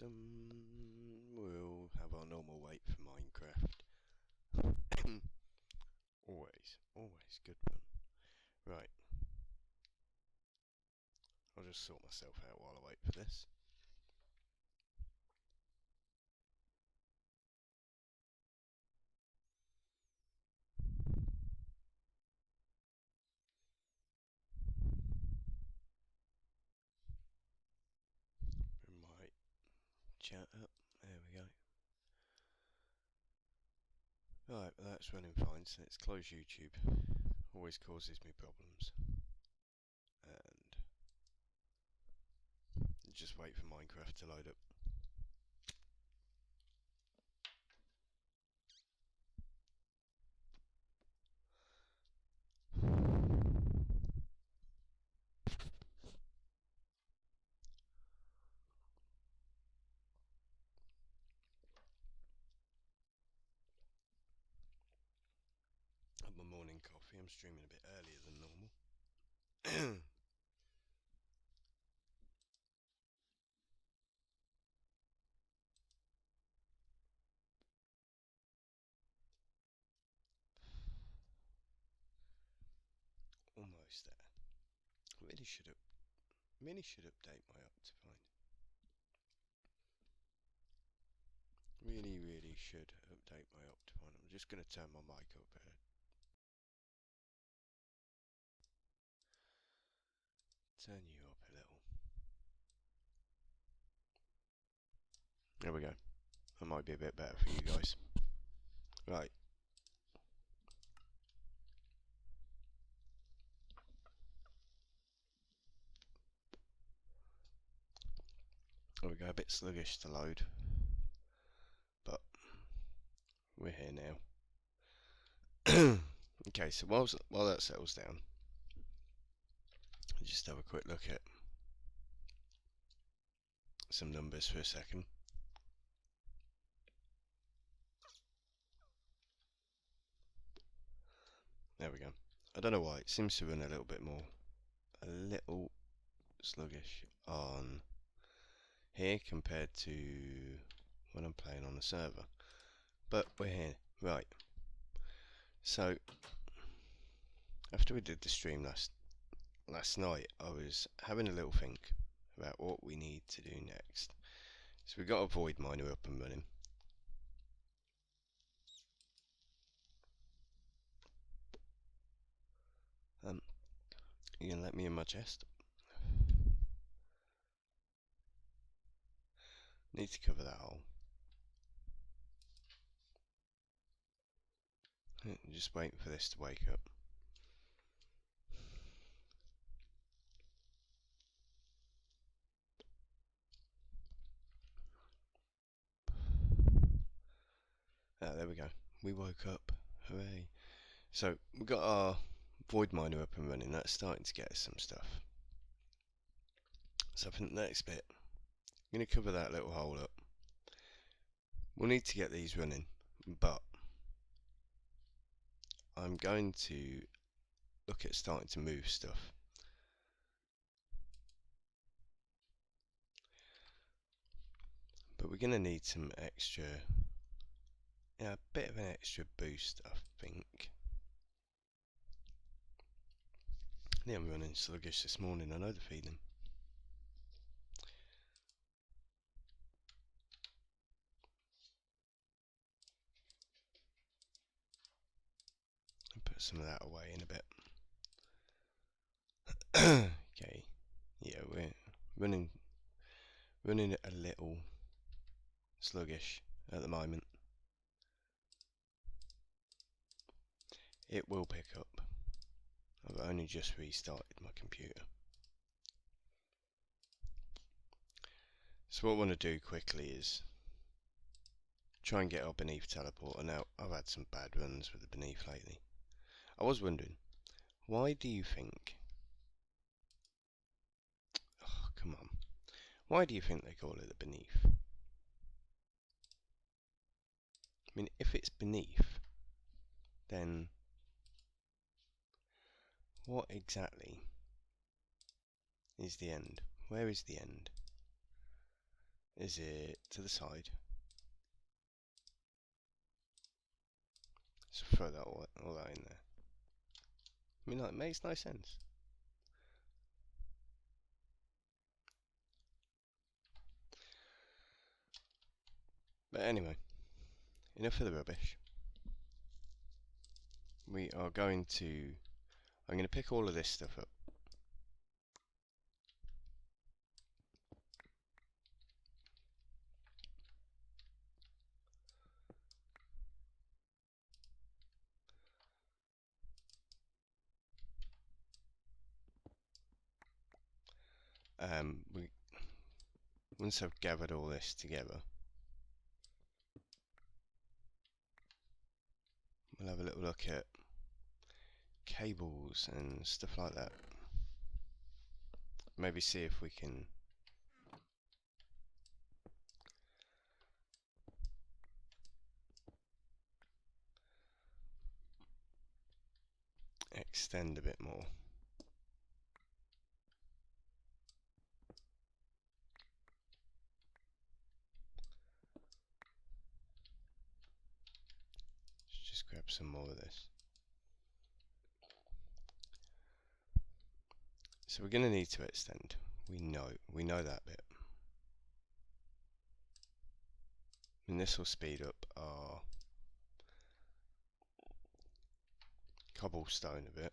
We'll have our normal weight for Minecraft. always good fun. Right, I'll just sort myself out while I wait for this. Bring my chat up. There we go. Right, well that's running fine, so let's close YouTube. Always causes me problems. And just wait for Minecraft to load up. Had my morning coffee. I'm streaming a bit earlier than normal. Almost there. Really should update my Optifine. Really should update my Optifine. I'm just going to turn my mic up here. Turn you up a little. There we go. That might be a bit better for you guys. Right. There we go. A bit sluggish to load. But we're here now. Okay, so while that settles down, I'll just have a quick look at some numbers for a second. There we go. I don't know why, it seems to run a little sluggish on here compared to when I'm playing on the server. But we're here. Right. So after we did the stream last night, I was having a little think about what we need to do next. So we got a void miner up and running. You gonna let me in my chest? Need to cover that hole. Just waiting for this to wake up. Ah, there we go. We woke up. Hooray. So we got our void miner up and running. That's starting to get us some stuff. So for the next bit, I'm going to cover that little hole up. We'll need to get these running, but I'm going to look at starting to move stuff. But we're going to need some extra, a bit of an extra boost, I think. Yeah, I'm running sluggish this morning, I know the feeling. I'll put some of that away in a bit. Okay, yeah, we're running a little sluggish at the moment. It will pick up. I've only just restarted my computer. So what I want to do quickly is try and get our Beneath teleporter. Now, I've had some bad runs with the Beneath lately. I was wondering, why do you think... Oh, come on. Why do you think they call it the Beneath? I mean, if it's Beneath, then what exactly is the end? Where is the end? Is it to the side? So throw that all that in there. I mean, like, it makes no sense. But anyway, enough of the rubbish. We are going to... I'm going to pick all of this stuff up. Once I've gathered all this together, we'll have a little look at cables and stuff like that. Maybe see if we can extend a bit more. Let's just grab some more of this. So we're going to need to extend. We know that bit. And this will speed up our cobblestone a bit.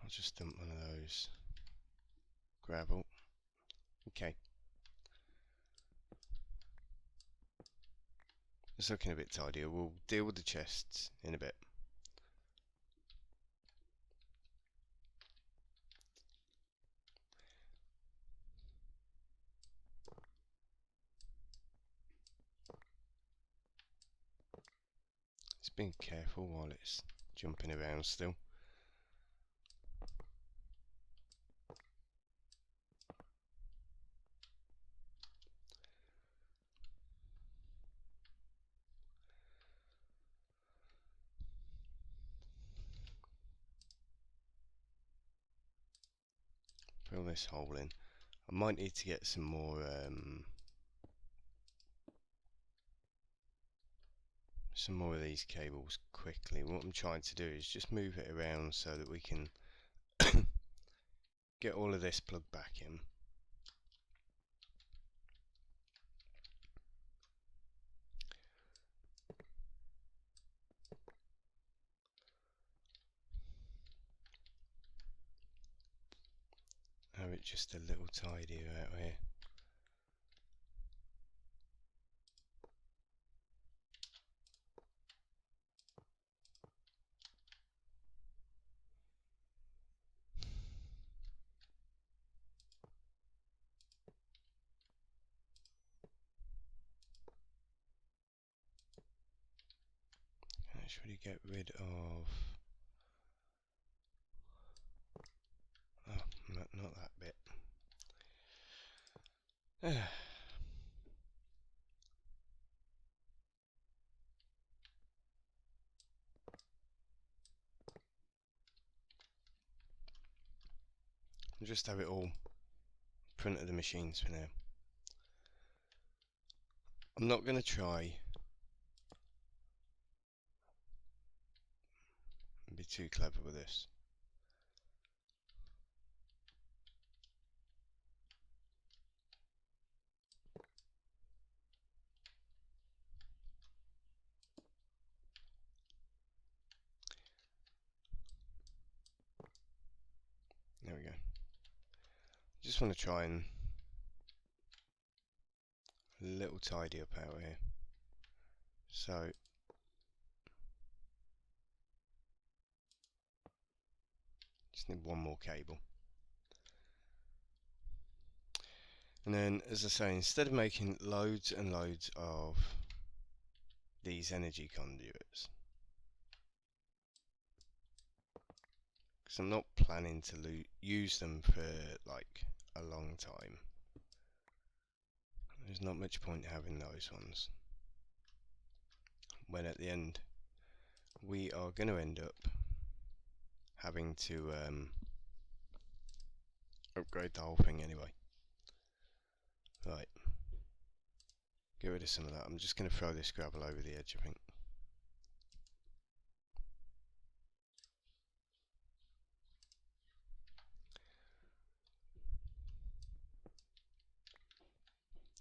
I'll just dump one of those gravel. Okay. It's looking a bit tidier. We'll deal with the chests in a bit. Just being careful while it's jumping around still. Fill this hole in. I might need to get some more of these cables quickly. What I'm trying to do is just move it around so that we can get all of this plugged back in. Have it just a little tidier out here. Let's really get rid of... Oh, not that bit. I'll just have it all in front of the machines for now. I'm not going to try and be too clever with this. There we go. Just want to try and a little tidy up out here. So just need one more cable. And then, as I say, instead of making loads and loads of these energy conduits, because I'm not planning to use them for like a long time, there's not much point having those ones. when at the end we are going to end up having to upgrade the whole thing anyway. Right, get rid of some of that. I'm just going to throw this gravel over the edge, I think.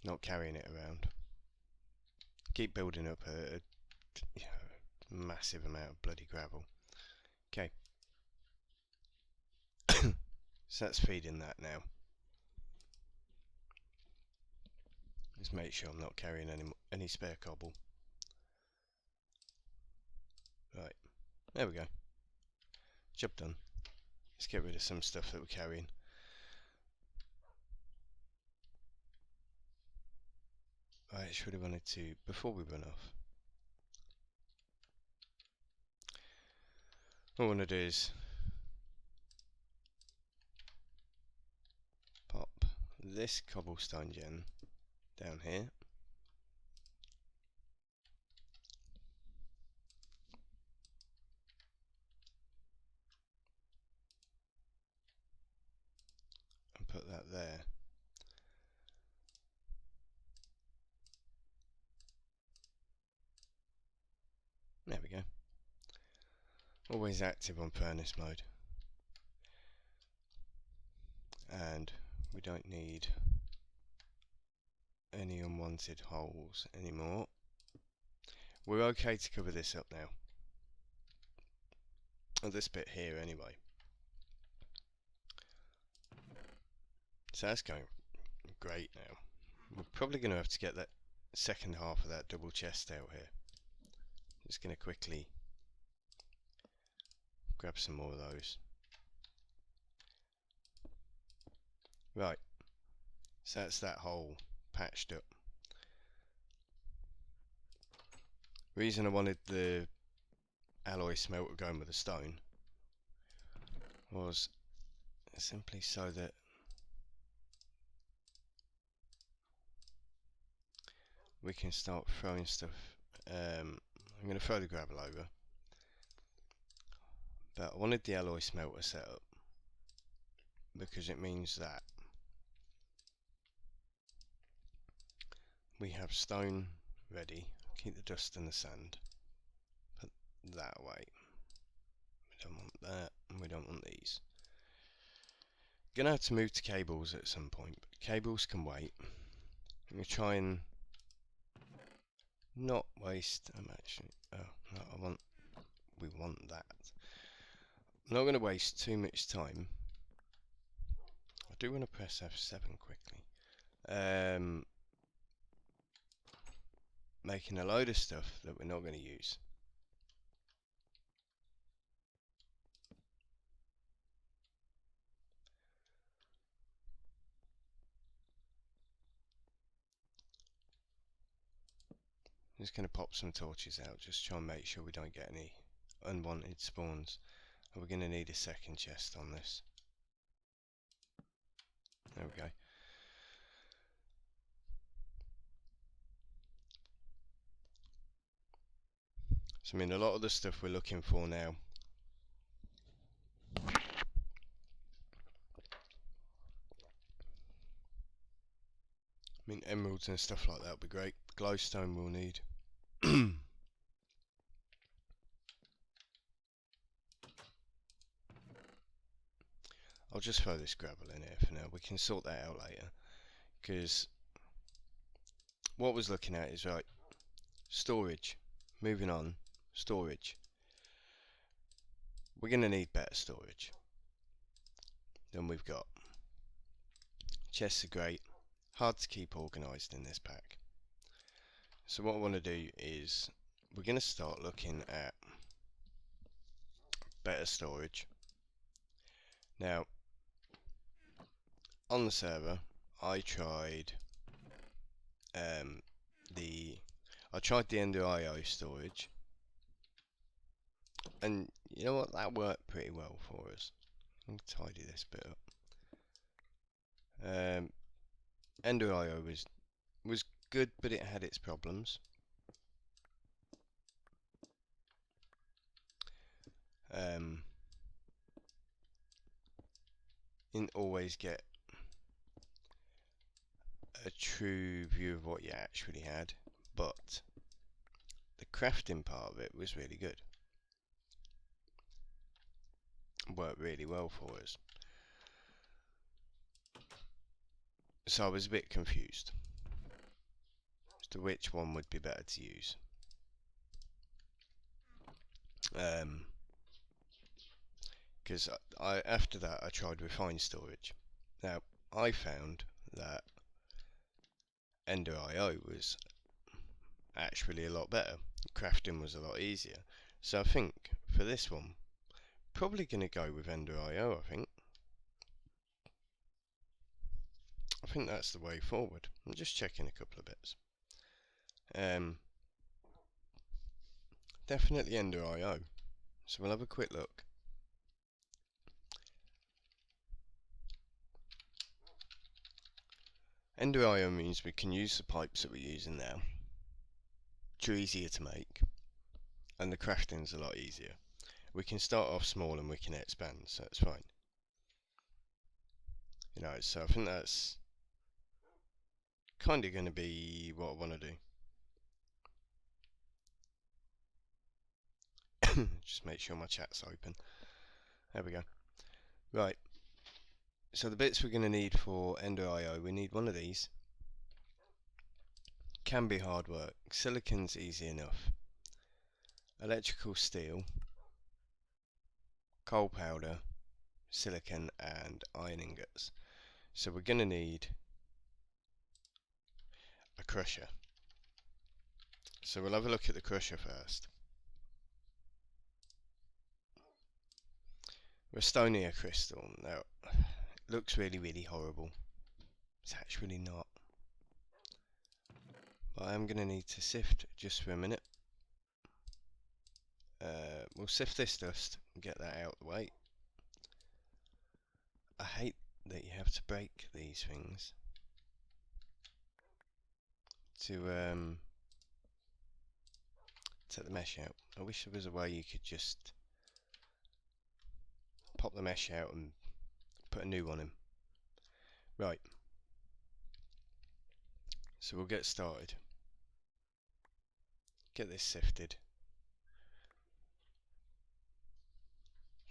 Not carrying it around. Keep building up a massive amount of bloody gravel. Okay. So that's feeding that now. Just make sure I'm not carrying any spare cobble. Right, there we go. Job done. Let's get rid of some stuff that we're carrying. I actually really wanted to, before we run off, what I want to do is pop this cobblestone gen down here. And put that there. There we go. Always active on furnace mode. And we don't need any unwanted holes anymore. We're okay to cover this up now. Well, this bit here anyway. So that's going great now. We're probably going to have to get that second half of that double chest out here. Just going to quickly grab some more of those. Right, so that's that hole patched up. Reason I wanted the alloy smelter going with the stone was simply so that we can start throwing stuff. I'm going to throw the gravel over, but I wanted the alloy smelter set up because it means that we have stone ready. Keep the dust and the sand. Put that away. We don't want that, and we don't want these. Gonna have to move to cables at some point, but cables can wait. I'm gonna try and not waste. I'm actually. Oh no, we want that. I'm not gonna waste too much time. I do want to press F7 quickly. Making a load of stuff that we're not going to use. I'm just going to pop some torches out, just try and make sure we don't get any unwanted spawns. And we're going to need a second chest on this. There we go. So I mean, a lot of the stuff we're looking for now. I mean, emeralds and stuff like that would be great. Glowstone we'll need. I'll just throw this gravel in here for now. We can sort that out later. Because what I was looking at is, right, storage. Moving on. Storage. We're going to need better storage than we've got. Chests are great. Hard to keep organised in this pack. So what I want to do is we're going to start looking at better storage. Now, on the server, I tried the Ender IO storage, and you know what, that worked pretty well for us. I'll tidy this bit up. Ender IO was good, but it had its problems. didn't always get a true view of what you actually had, but the crafting part of it was really good. Worked really well for us. So I was a bit confused as to which one would be better to use. Because after that I tried refined storage. Now I found that Ender.io was actually a lot better. Crafting was a lot easier. So I think for this one, probably going to go with Ender.io. I think that's the way forward. I'm just checking a couple of bits. Definitely Ender.io. So we'll have a quick look. Ender.io means we can use the pipes that we're using now, which are easier to make, and the crafting's a lot easier. We can start off small and we can expand, so it's fine. You know, so I think that's kind of going to be what I want to do. Just make sure my chat's open. There we go. Right. So the bits we're going to need for Ender.io, we need one of these. Can be hard work. Silicon's easy enough. Electrical steel, coal powder, silicon, and iron ingots. So we're going to need a crusher. So we'll have a look at the crusher first. Westonia crystal. Now, it looks really horrible. It's actually not. But I am going to need to sift just for a minute. We'll sift this dust and get that out of the way. I hate that you have to break these things to take the mesh out. I wish there was a way you could just pop the mesh out and put a new one in. Right. So we'll get started. Get this sifted.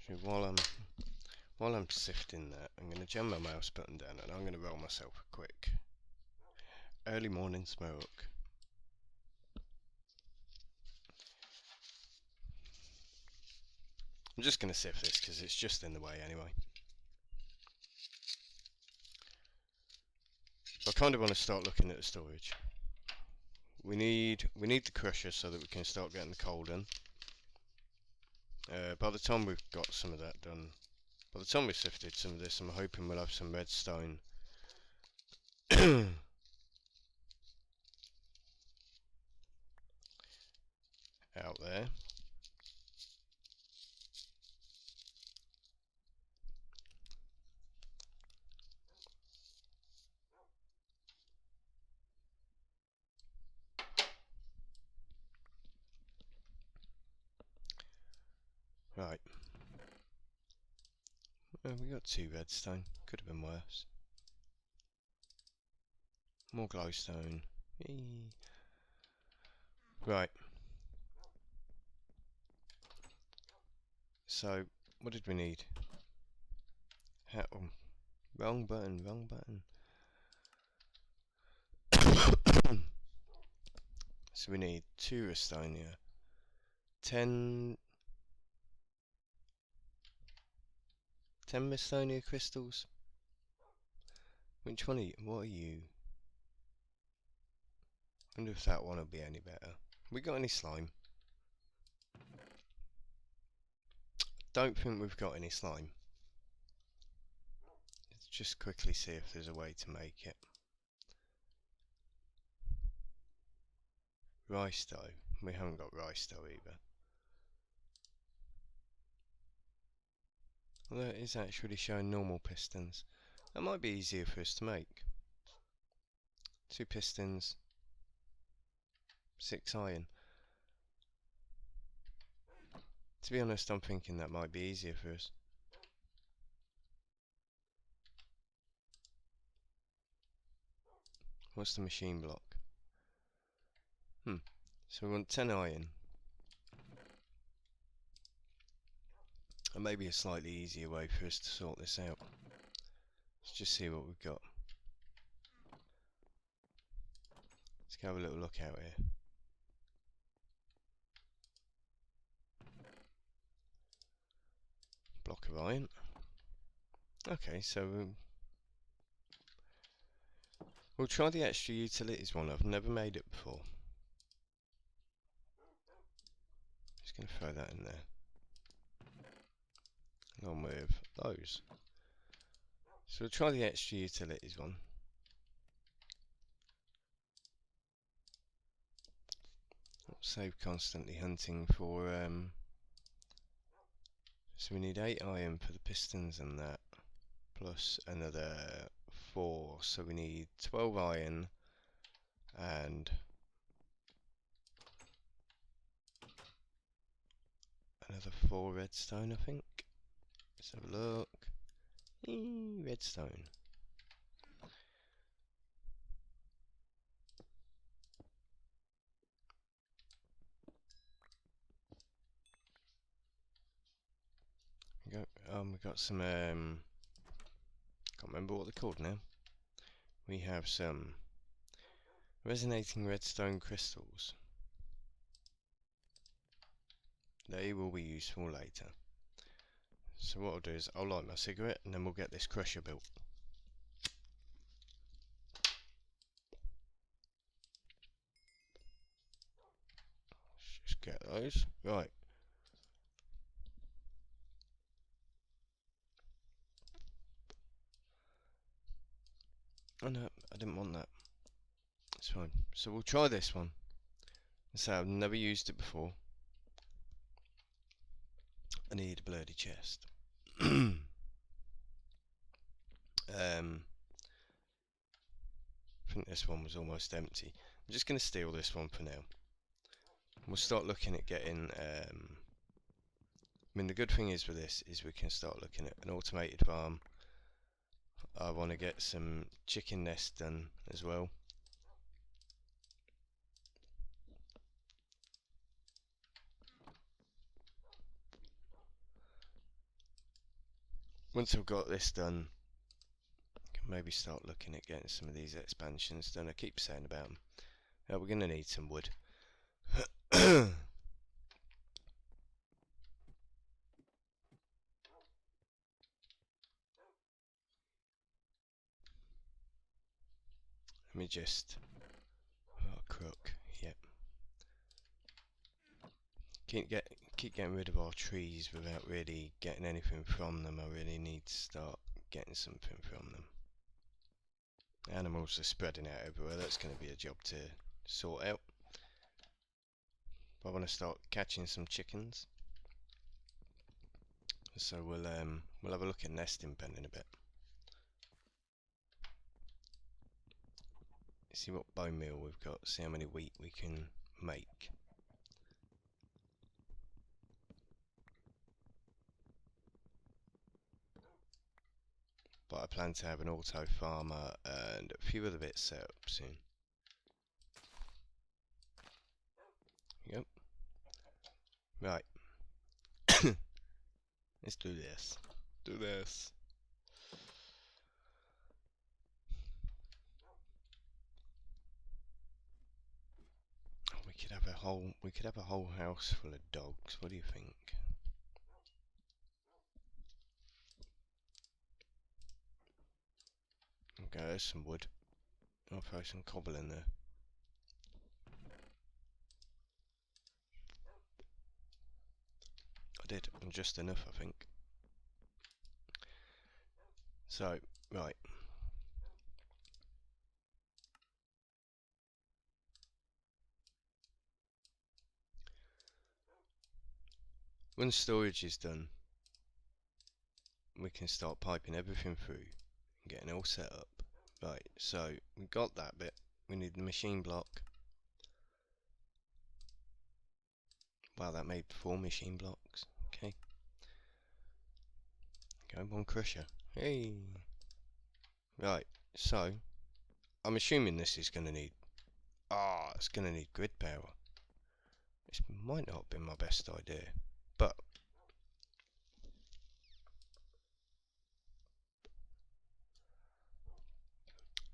So while I'm sifting that, I'm going to jam my mouse button down and I'm going to roll myself a quick early morning smoke. I'm just going to sift this because it's just in the way anyway. I kind of want to start looking at the storage. We need the crusher so that we can start getting the coal done. By the time we've got some of that done, by the time we've sifted some of this, I'm hoping we'll have some redstone out there. Right. We got 2 redstone. Could have been worse. More glowstone. Eee. Right. So, what did we need? Oh, wrong button. So we need 2 Westonia, 10 Westonia crystals. Which one are you? What are you? I wonder if that one will be any better. We got any slime? Don't think we've got any slime. Let's just quickly see if there's a way to make it. Rice dough. We haven't got rice dough either. Although it is actually showing normal pistons. That might be easier for us to make. 2 pistons, 6 iron. To be honest, I'm thinking that might be easier for us. What's the machine block? So we want 10 iron. And maybe a slightly easier way for us to sort this out. Let's just see what we've got. Let's go have a little look out here. Block of iron. Okay, so we'll try the extra utilities one. I've never made it before. Just going to throw that in there. Along with those. So we'll try the extra utilities one. Save constantly hunting for so we need 8 iron for the pistons and that, plus another 4, so we need 12 iron and another 4 redstone, I think. Let's have a look. Redstone. We got some can't remember what they're called now. We have some resonating redstone crystals. They will be useful later. So what I'll do is I'll light my cigarette and then we'll get this crusher built. Let's just get those. Right. Oh no, I didn't want that. It's fine. So we'll try this one. So I've never used it before. I need a bloody chest. I think this one was almost empty. I'm just going to steal this one for now. We'll start looking at getting I mean, the good thing is with this is we can start looking at an automated farm. I want to get some chicken nests done as well. Once I've got this done, I can maybe start looking at getting some of these expansions done. I keep saying about them. Now we're going to need some wood. Let me just... Oh, crook. Yep. Keep getting rid of our trees without really getting anything from them. I really need to start getting something from them. Animals are spreading out everywhere. That's going to be a job to sort out. But I want to start catching some chickens. So we'll have a look at nesting pen in a bit. See what bone meal we've got. See how many wheat we can make. But I plan to have an auto farmer and a few other bits set up soon. Yep. Right. Let's do this. Do this. Oh, we could have a whole house full of dogs. What do you think? Okay, there's some wood. I'll throw some cobble in there. I did, and just enough, I think. So, right. When storage is done, we can start piping everything through and getting it all set up. Right, so we got that bit. We need the machine block. Wow, that made 4 machine blocks. Okay. Go, one crusher. Hey! Right, so, I'm assuming this is going to need... it's going to need grid power. This might not have been my best idea, but...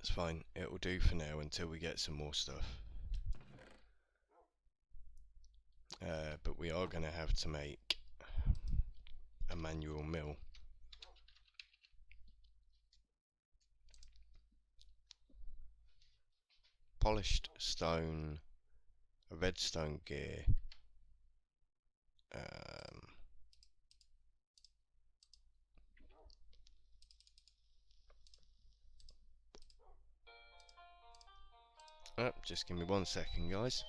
it's fine, it will do for now until we get some more stuff. But we are going to have to make a manual mill. Polished stone, a redstone gear, just give me 1 second, guys.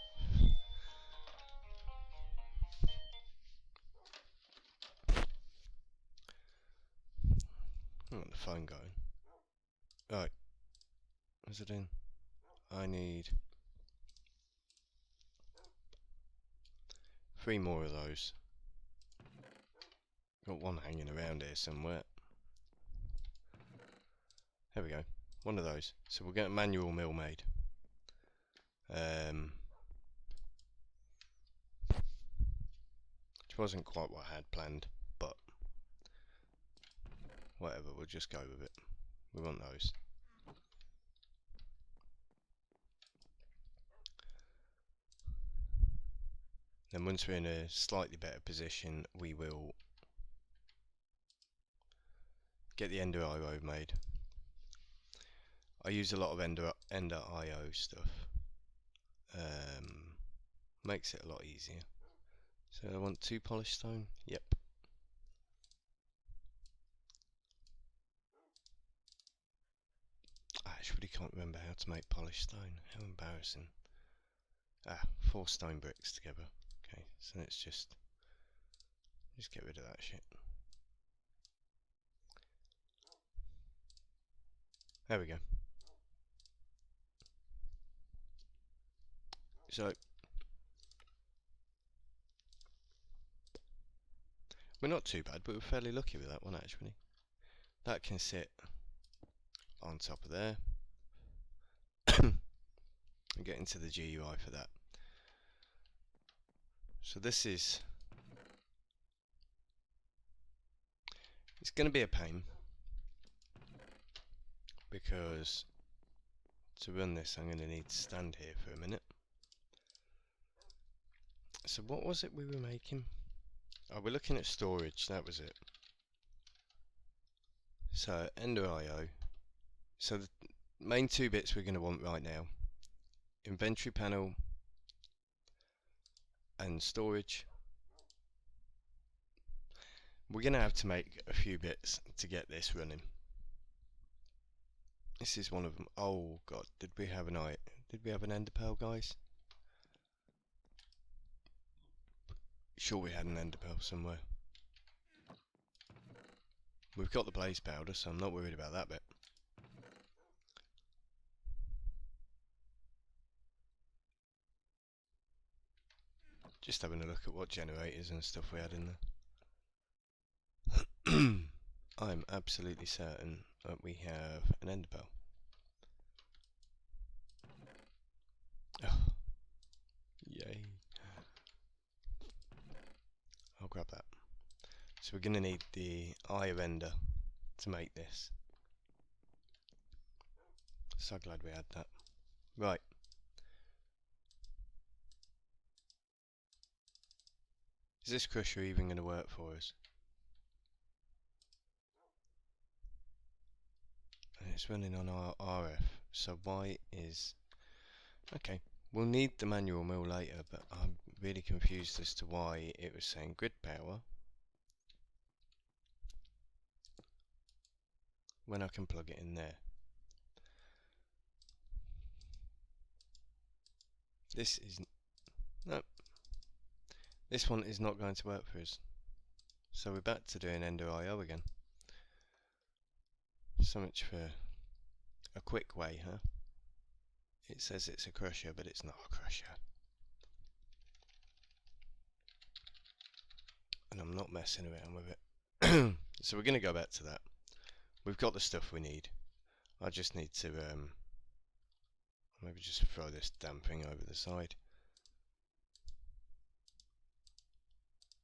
I want the phone going. Right, what's it in? I need 3 more of those. Got one hanging around here somewhere. There we go, one of those. So we'll get a manual mill made. Which wasn't quite what I had planned, but whatever, we'll just go with it. We want those. Then once we're in a slightly better position, we will get the Ender IO made. I use a lot of Ender IO stuff. Makes it a lot easier. So I want 2 polished stone. Yep. I actually can't remember how to make polished stone. How embarrassing. 4 stone bricks together. Okay, so let's just get rid of that shit. There we go. So we're not too bad, but we're fairly lucky with that one actually. That can sit on top of there. And get into the GUI for that. So this is... it's going to be a pain, because to run this I'm going to need to stand here for a minute. So what was it we were making? Oh, we're looking at storage, that was it. So Ender IO. So the main 2 bits we're going to want right now: inventory panel and storage. We're going to have to make a few bits to get this running. This is one of them. Oh god, did we have an ender pearl, guys? Sure, we had an ender pearl somewhere. We've got the blaze powder, so I'm not worried about that bit. Just having a look at what generators and stuff we had in there. I'm absolutely certain that we have an ender pearl. Oh, yay. I'll grab that. So we're going to need the Eye of Ender to make this. So glad we had that. Right. Is this crusher even going to work for us? And it's running on our RF, so why is... okay, we'll need the manual mill later, but I'm really confused as to why it was saying grid power when I can plug it in there. This is... no. This one is not going to work for us. So we're back to doing Ender IO again. So much for a quick way, huh? It says it's a crusher, but it's not a crusher. and I'm not messing around with it. So we're going to go back to that. We've got the stuff we need. I just need to maybe just throw this damn thing over the side.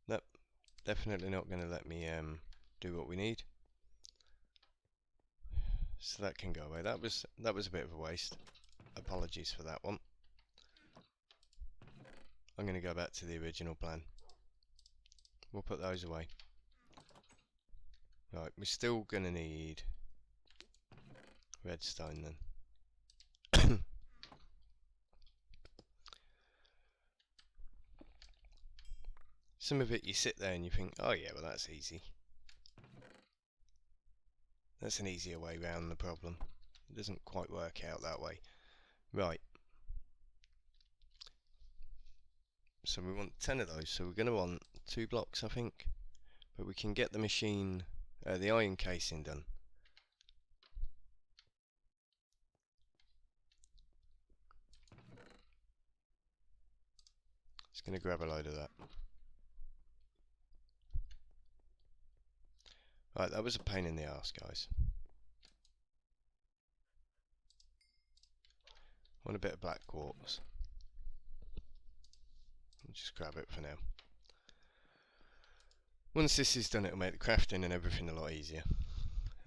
Nope, definitely not going to let me do what we need. So that can go away. That was a bit of a waste. Apologies for that one. I'm going to go back to the original plan. We'll put those away. Right, we're still going to need redstone then. Some of it you sit there and you think, oh yeah, well that's easy. That's an easier way round the problem. It doesn't quite work out that way. Right. So we want 10 of those, so we're going to want 2 blocks I think. But we can get the machine, the iron casing done. Just going to grab a load of that. Right, that was a pain in the arse, guys. Want a bit of black quartz. I'll just grab it for now. Once this is done, it'll make the crafting and everything a lot easier.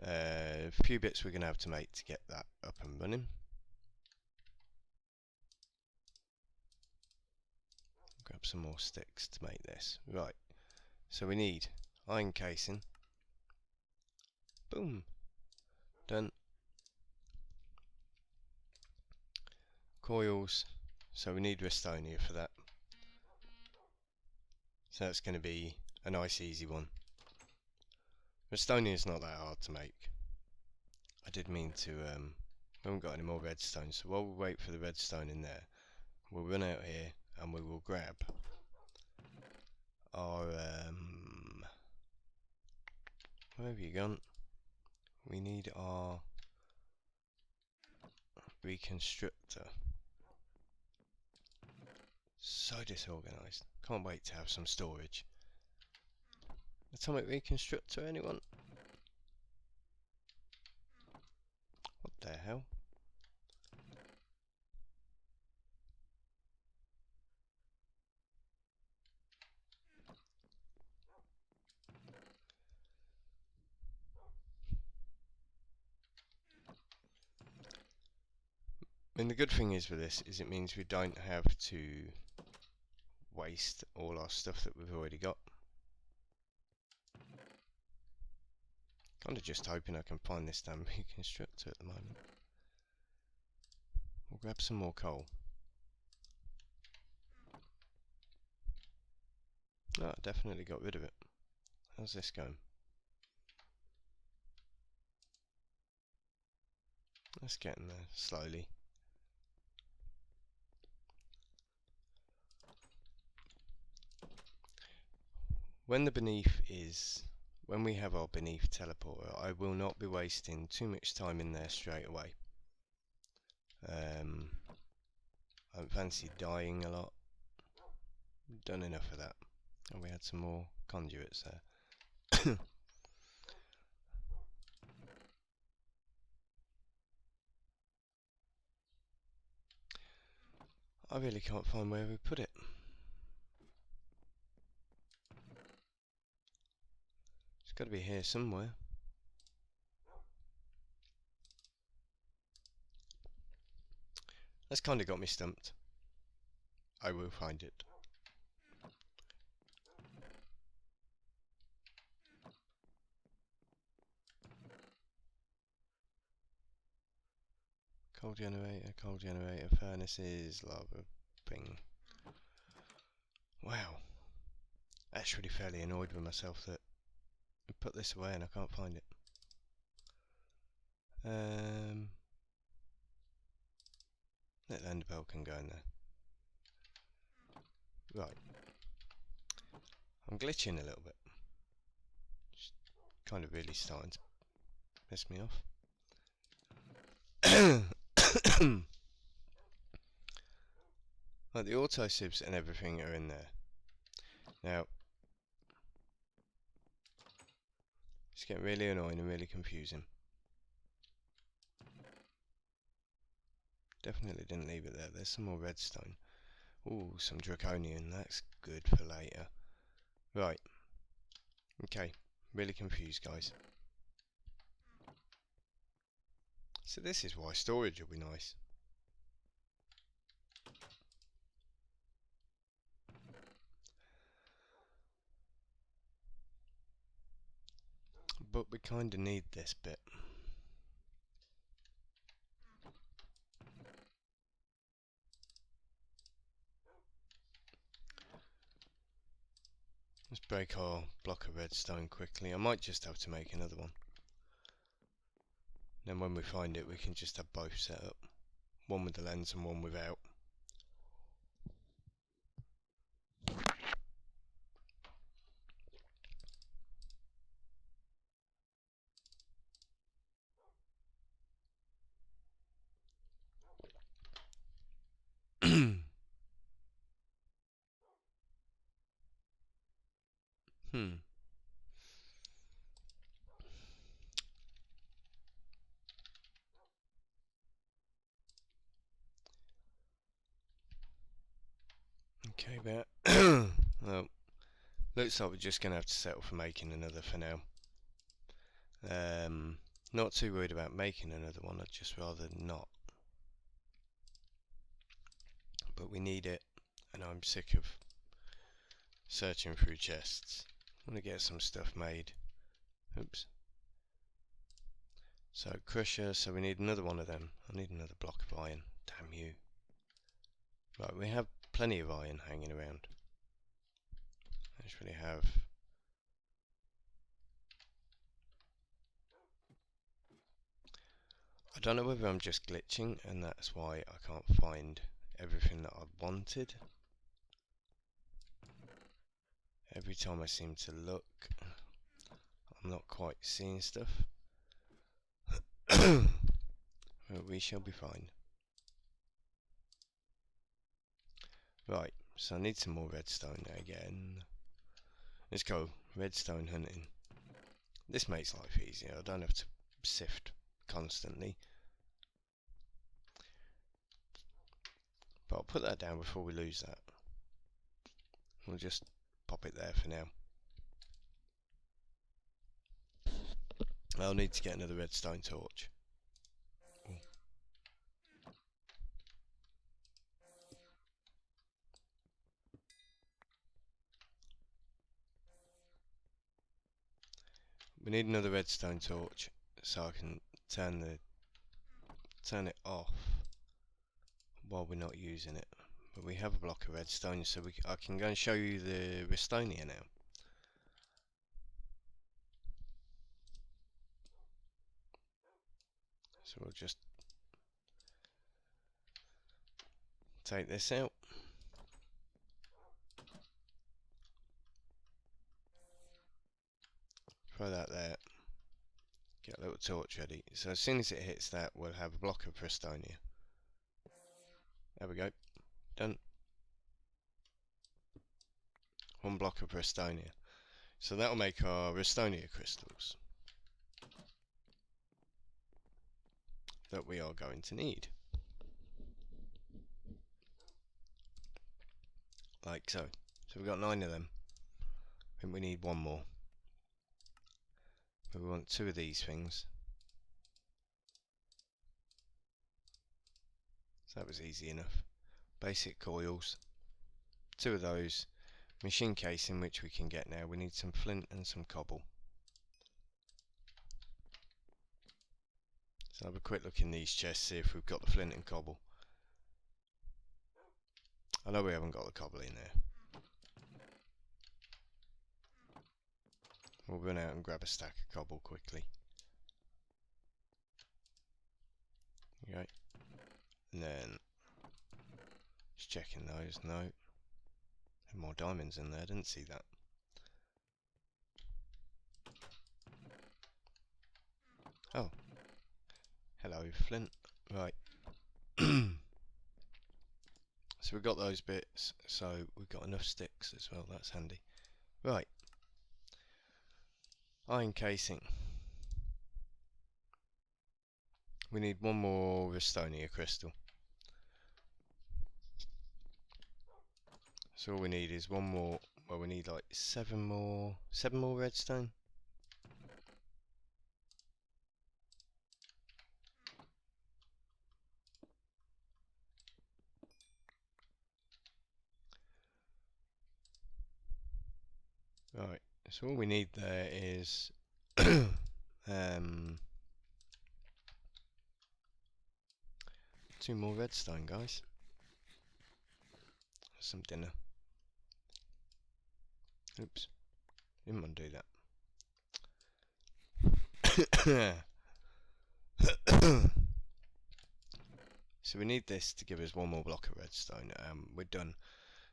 A few bits we're going to have to make to get that up and running. Grab some more sticks to make this. Right, so we need iron casing. Boom. Done. Coils. So we need Restonia for that. So that's going to be a nice easy one. Restonia is not that hard to make. I did mean to, we haven't got any more redstone, so while we wait for the redstone in there, we'll run out here and we will grab our, where have you gone? We need our reconstructor. So disorganised. Can't wait to have some storage. Atomic reconstructor, anyone? What the hell? And the good thing is with this is it means we don't have to waste all our stuff that we've already got. Kind of just hoping I can find this damn reconstructor at the moment. We'll grab some more coal. Oh, definitely got rid of it. How's this going? That's getting there slowly. When we have our beneath teleporter, I will not be wasting too much time in there straight away. I don't fancy dying a lot. Done enough of that. And we had some more conduits there. I really can't find where we put it. It's got to be here somewhere. That's kind of got me stumped. I will find it. Coal generator, furnaces, lava, ping. Wow. Actually fairly annoyed with myself that I put this away and I can't find it. Let the enderpearl can go in there. Right. I'm glitching a little bit. Just kind of really starting to piss me off. Like the auto sieves and everything are in there. Now, It's getting really annoying and really confusing. Definitely didn't leave it there. There's some more redstone. Ooh, some draconian. That's good for later. Right. Okay. Really confused, guys. So this is why storage will be nice. But we kind of need this bit. Let's break our block of redstone quickly. I might just have to make another one. Then when we find it, we can just have both set up. One with the lens and one without. Hmm. Okay, but well, looks like we're just gonna have to settle for making another for now. Not too worried about making another one. I'd just rather not. But we need it, and I'm sick of searching through chests. I want to get some stuff made. Oops. So crusher. So we need another one of them. I need another block of iron. Damn you. Right, we have plenty of iron hanging around. Actually have. I don't know whether I'm just glitching and that's why I can't find everything that I wanted. Every time I seem to look, I'm not quite seeing stuff. But we shall be fine. Right, so I need some more redstone again. Let's go redstone hunting. This makes life easier. I don't have to sift constantly. But I'll put that down before we lose that. We'll just pop it there for now. I'll need to get another redstone torch. Ooh. We need another redstone torch so I can turn it off while we're not using it. But we have a block of redstone, so I can go and show you the Restonia now. So we'll just take this out. Throw that there. Get a little torch ready. So as soon as it hits that, we'll have a block of Restonia. There we go. Done. One block of Restonia. So that'll make our Restonia crystals that we are going to need. Like so. So we've got 9 of them. I think we need one more. But we want 2 of these things. So that was easy enough. Basic coils. 2 of those. Machine casing, which we can get now. We need some flint and some cobble. So have a quick look in these chests, see if we've got the flint and cobble. I know we haven't got the cobble in there. We'll run out and grab a stack of cobble quickly. Okay. And then just checking those. No. More diamonds in there, didn't see that. Oh. Hello, flint. Right. So we've got those bits, so we've got enough sticks as well, that's handy. Right. Iron casing. We need one more Restonia crystal. So all we need is one more. Well, we need like seven more redstone. Right. So all we need there is two more redstone, guys. Some dinner. Oops. Didn't want to do that. So we need this to give us one more block of redstone. We're done.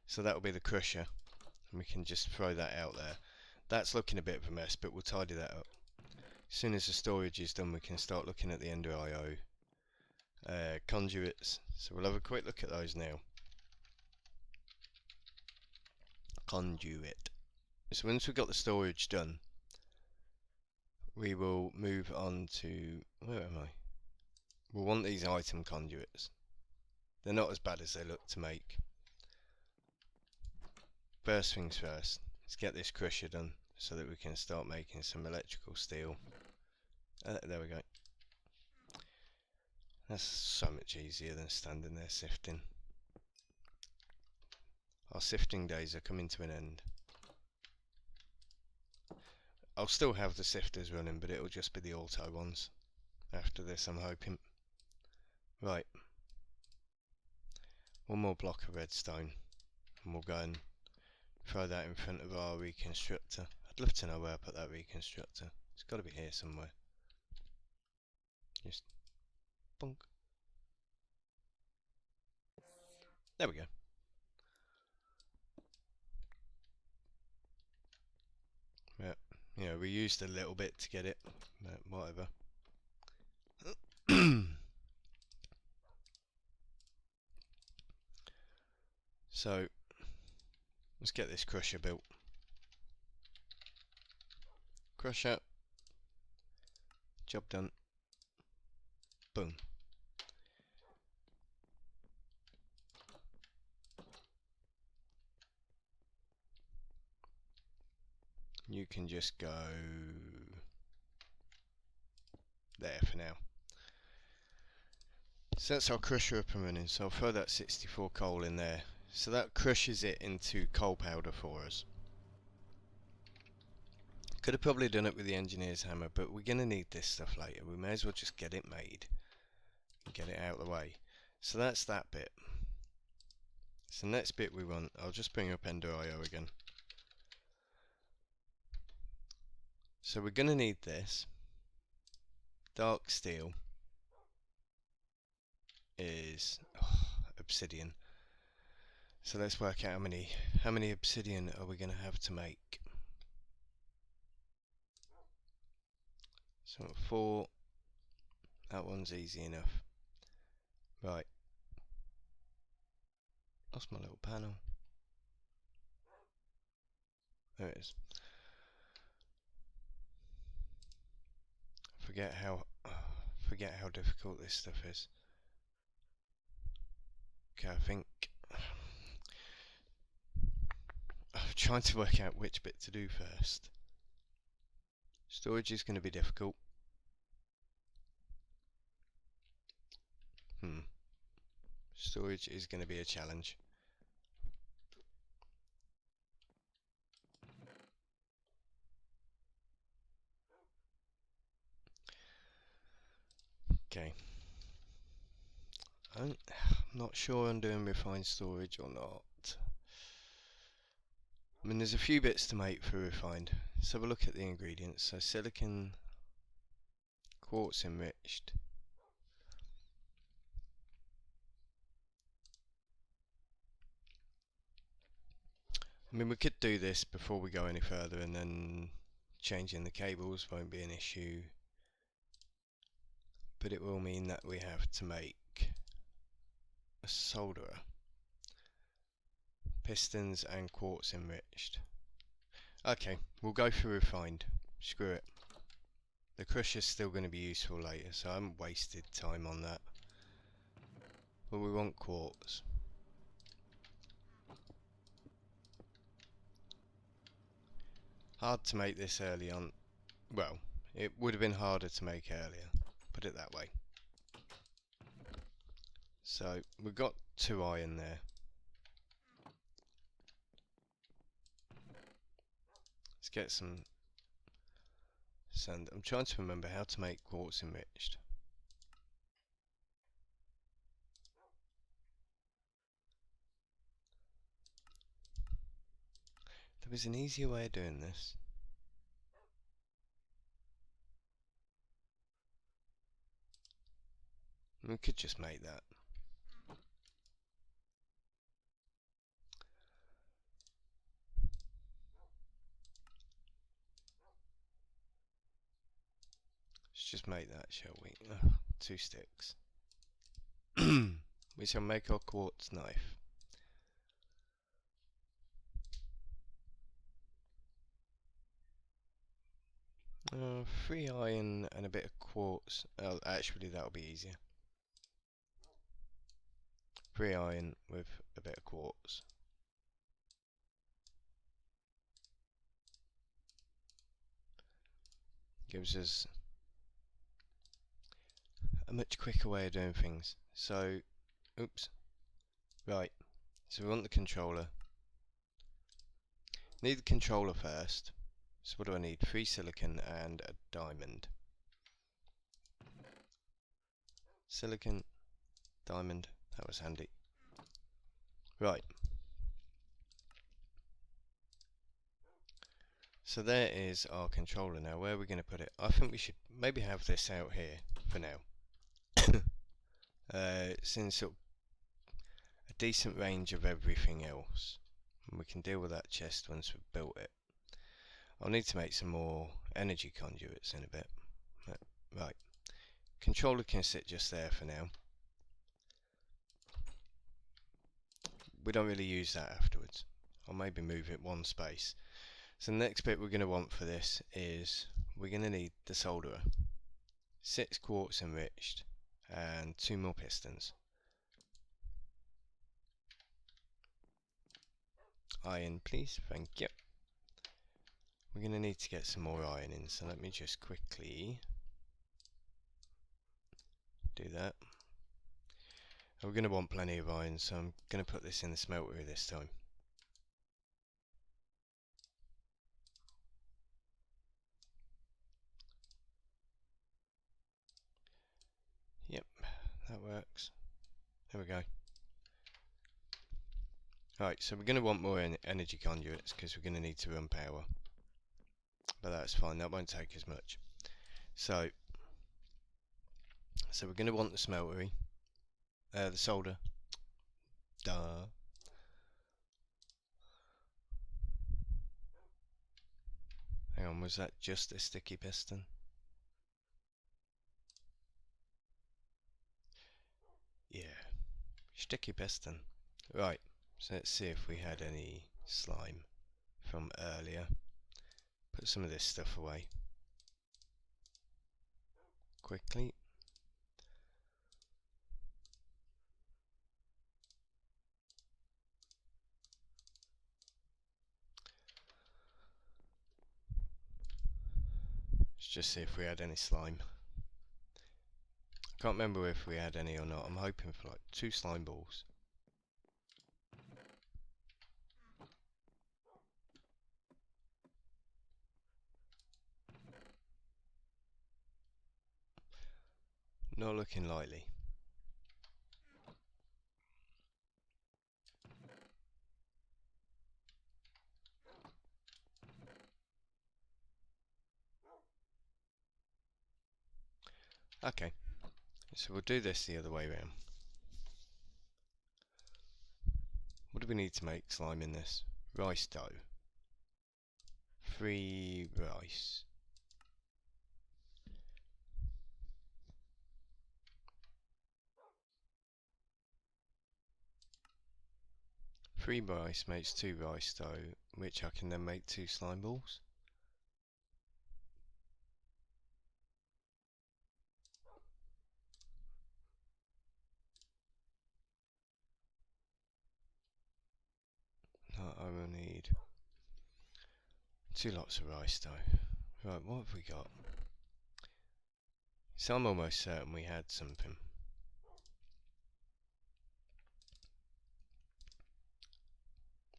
So that'll be the crusher. And we can just throw that out there. That's looking a bit of a mess, but we'll tidy that up. As soon as the storage is done, we can start looking at the Ender IO conduits. So we'll have a quick look at those now. Conduit. So once we've got the storage done, we will move on to, where am I? We'll want these item conduits. They're not as bad as they look to make. First things first, let's get this crusher done so that we can start making some electrical steel. There we go. That's so much easier than standing there sifting. Our sifting days are coming to an end. I'll still have the sifters running, but it'll just be the auto ones after this, I'm hoping. Right. One more block of redstone, and we'll go and throw that in front of our reconstructor. I'd love to know where I put that reconstructor. It's got to be here somewhere. Just bonk. There we go. Yeah, you know, we used a little bit to get it, but whatever. So, let's get this crusher built. Crusher. Job done. Boom. You can just go there for now. So that's our crusher up and running. So I'll throw that 64 coal in there. So that crushes it into coal powder for us. Could have probably done it with the engineer's hammer, but we're going to need this stuff later. We may as well just get it made and get it out of the way. So that's that bit. So the next bit we want, I'll just bring up Ender IO again. So we're going to need this. Dark steel is obsidian. So let's work out how many obsidian are we going to have to make. So 4, that one's easy enough. Right. Lost my little panel. There it is. Forget how difficult this stuff is. Okay, I think I'm trying to work out which bit to do first. Storage is going to be difficult. Storage is going to be a challenge. Okay. I'm not sure I'm doing refined storage or not. I mean, there's a few bits to make for refined. Let's have a look at the ingredients. So silicon, quartz enriched. I mean, we could do this before we go any further, and then changing the cables won't be an issue. But it will mean that we have to make a solderer. Pistons and quartz enriched. Okay, we'll go for refined. screw it. The crusher's still going to be useful later, so I haven't wasted time on that. But we want quartz. Hard to make this early on. Well, it would have been harder to make earlier, put it that way. So we've got 2 iron there. Let's get some sand. I'm trying to remember how to make quartz enriched. There was an easier way of doing this. We could just make that. Let's just make that, shall we? 2 sticks. We shall make our quartz knife. Uh, 3 iron and a bit of quartz. Oh, actually, that'll be easier. 3 iron with a bit of quartz. Gives us a much quicker way of doing things. So, oops. Right. So we want the controller. Need the controller first. So what do I need? 3 silicon and a diamond. Silicon, diamond. That was handy. Right. So there is our controller now. Where are we going to put it? I think we should maybe have this out here for now. Since it's a decent range of everything else. And we can deal with that chest once we've built it. I'll need to make some more energy conduits in a bit. Right. Controller can sit just there for now. We don't really use that afterwards. I'll maybe move it 1 space. So the next bit we're going to want for this is we're going to need the solderer. 6 quartz enriched and 2 more pistons. Iron please, thank you. We're going to need to get some more iron in, so let me just quickly do that. And we're going to want plenty of iron, so I'm going to put this in the smeltery this time. Yep, that works. There we go. Right, so we're going to want more energy conduits because we're going to need to run power. But that's fine, that won't take as much. So we're going to want the smeltery. The solder. Duh. Hang on, was that just a sticky piston? Yeah. Sticky piston. Right, so let's see if we had any slime from earlier. Put some of this stuff away quickly. Let's just see if we had any slime. I can't remember if we had any or not. I'm hoping for like 2 slime balls. Not looking likely. Okay, so we'll do this the other way around. What do we need to make slime in this? Rice dough. 3 rice. Three rice makes 2 rice dough, which I can then make 2 slime balls. I will need 2 lots of rice though. Right, what have we got? So I'm almost certain we had something.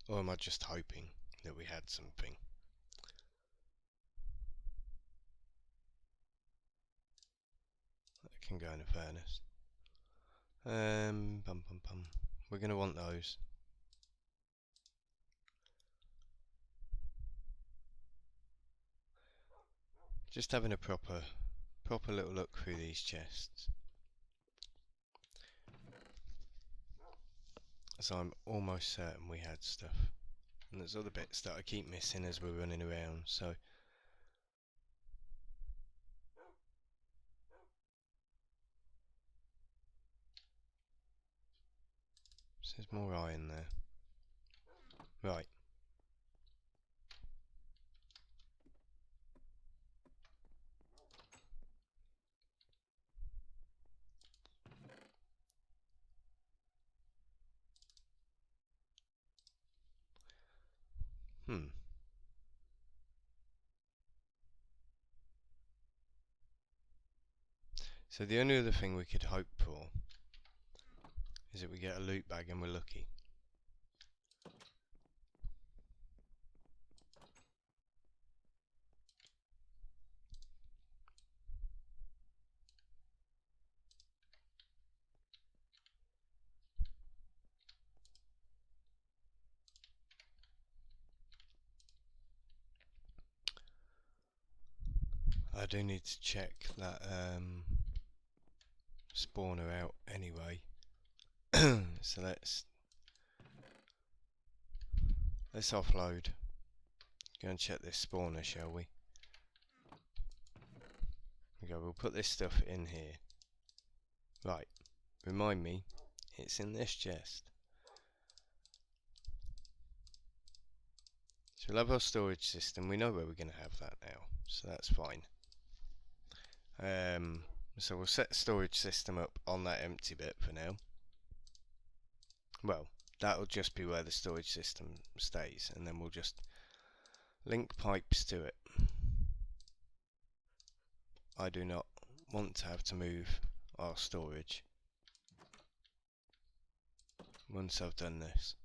Or am I just hoping that we had something? That can go in a furnace. We're going to want those. Just having a proper little look through these chests. So I'm almost certain we had stuff. And there's other bits that I keep missing as we're running around, so... There's more iron there. Right. So the only other thing we could hope for is that we get a loot bag and we're lucky. I do need to check that spawner out anyway. So let's offload. Go and check this spawner, shall we? We'll put this stuff in here. Right, remind me, it's in this chest. So we'll have our storage system. We know where we're going to have that now, so that's fine. So we'll set the storage system up on that empty bit for now. Well, that'll just be where the storage system stays, and then we'll just link pipes to it. I do not want to have to move our storage once I've done this.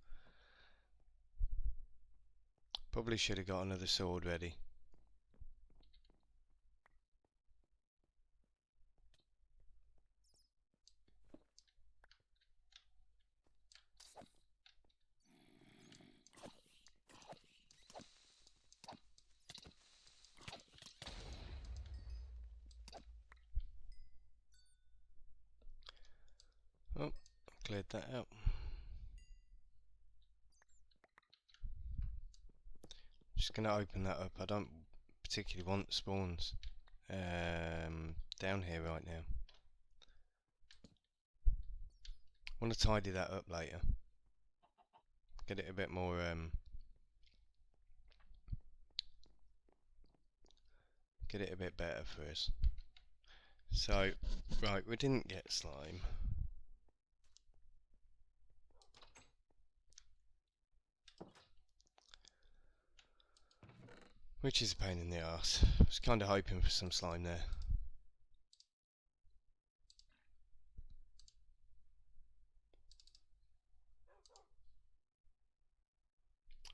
Probably should have got another sword ready. Oh, cleared that out. Just gonna open that up. I don't particularly want spawns down here right now. I want to tidy that up later. Get it a bit more get it a bit better for us. So, right, we didn't get slime. Which is a pain in the arse. I was kind of hoping for some slime there.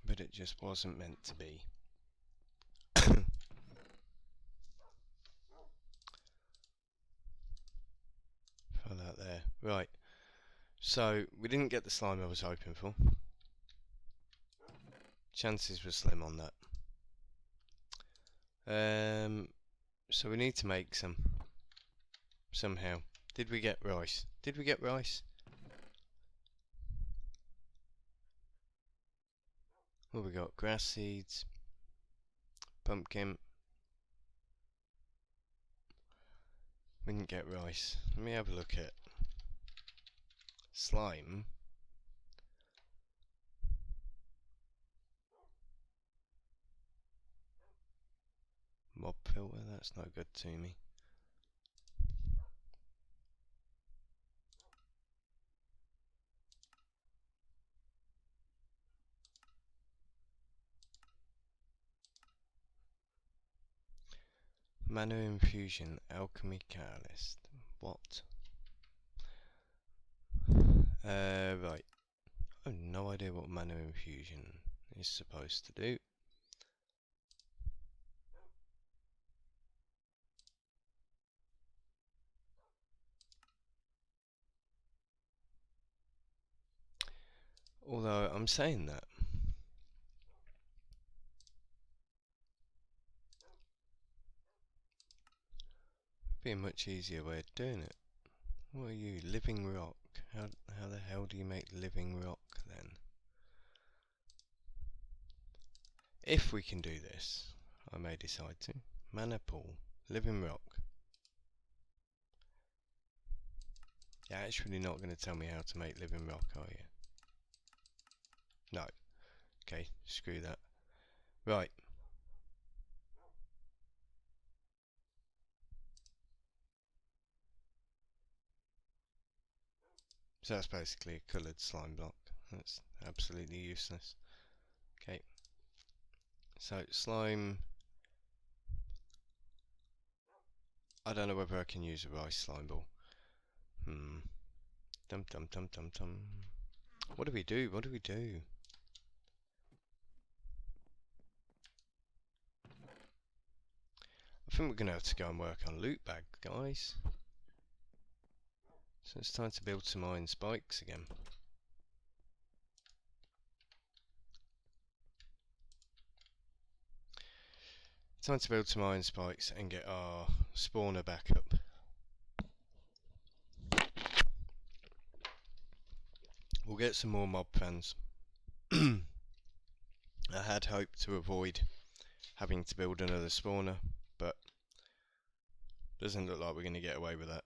But it just wasn't meant to be. Throw that there. Right. So, we didn't get the slime I was hoping for. Chances were slim on that. So we need to make some. Somehow. Did we get rice? Did we get rice? What we got? Grass seeds. Pumpkin. We didn't get rice. Let me have a look at slime. Mob filter, that's no good to me. Mana infusion, alchemy catalyst. What? Right. I have no idea what mana infusion is supposed to do. Although I'm saying that. Be a much easier way of doing it. What are you, living rock? How the hell do you make living rock then? If we can do this, I may decide to. Mana pool, living rock. You're actually not going to tell me how to make living rock, are you? No. Okay, screw that. Right. So that's basically a coloured slime block. That's absolutely useless. Okay. So slime. I don't know whether I can use a rice slime ball. Dum dum dum dum dum. What do we do? What do we do? I think we're gonna have to go and work on loot bag, guys. So it's time to build some iron spikes again. Time to build some iron spikes and get our spawner back up. We'll get some more mob fans. I had hoped to avoid having to build another spawner, but doesn't look like we're going to get away with that.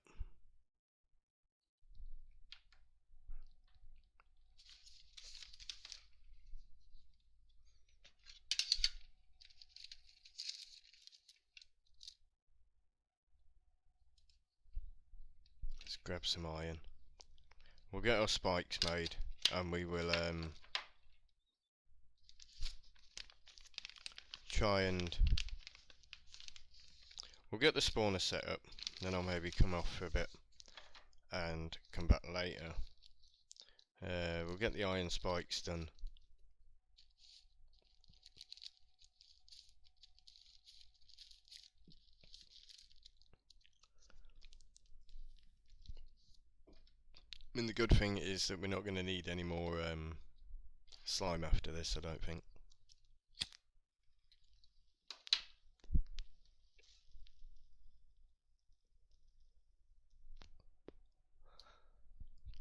Let's grab some iron. We'll get our spikes made, and we will try and we'll get the spawner set up. Then I'll maybe come off for a bit and come back later. We'll get the iron spikes done. I mean, the good thing is that we're not going to need any more slime after this, I don't think.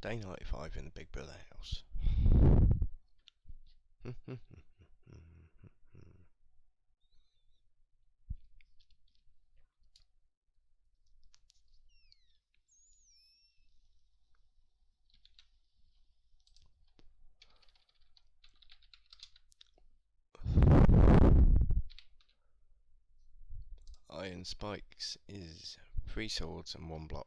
Day 95 in the Big Brother house. Iron spikes is 3 swords and 1 block.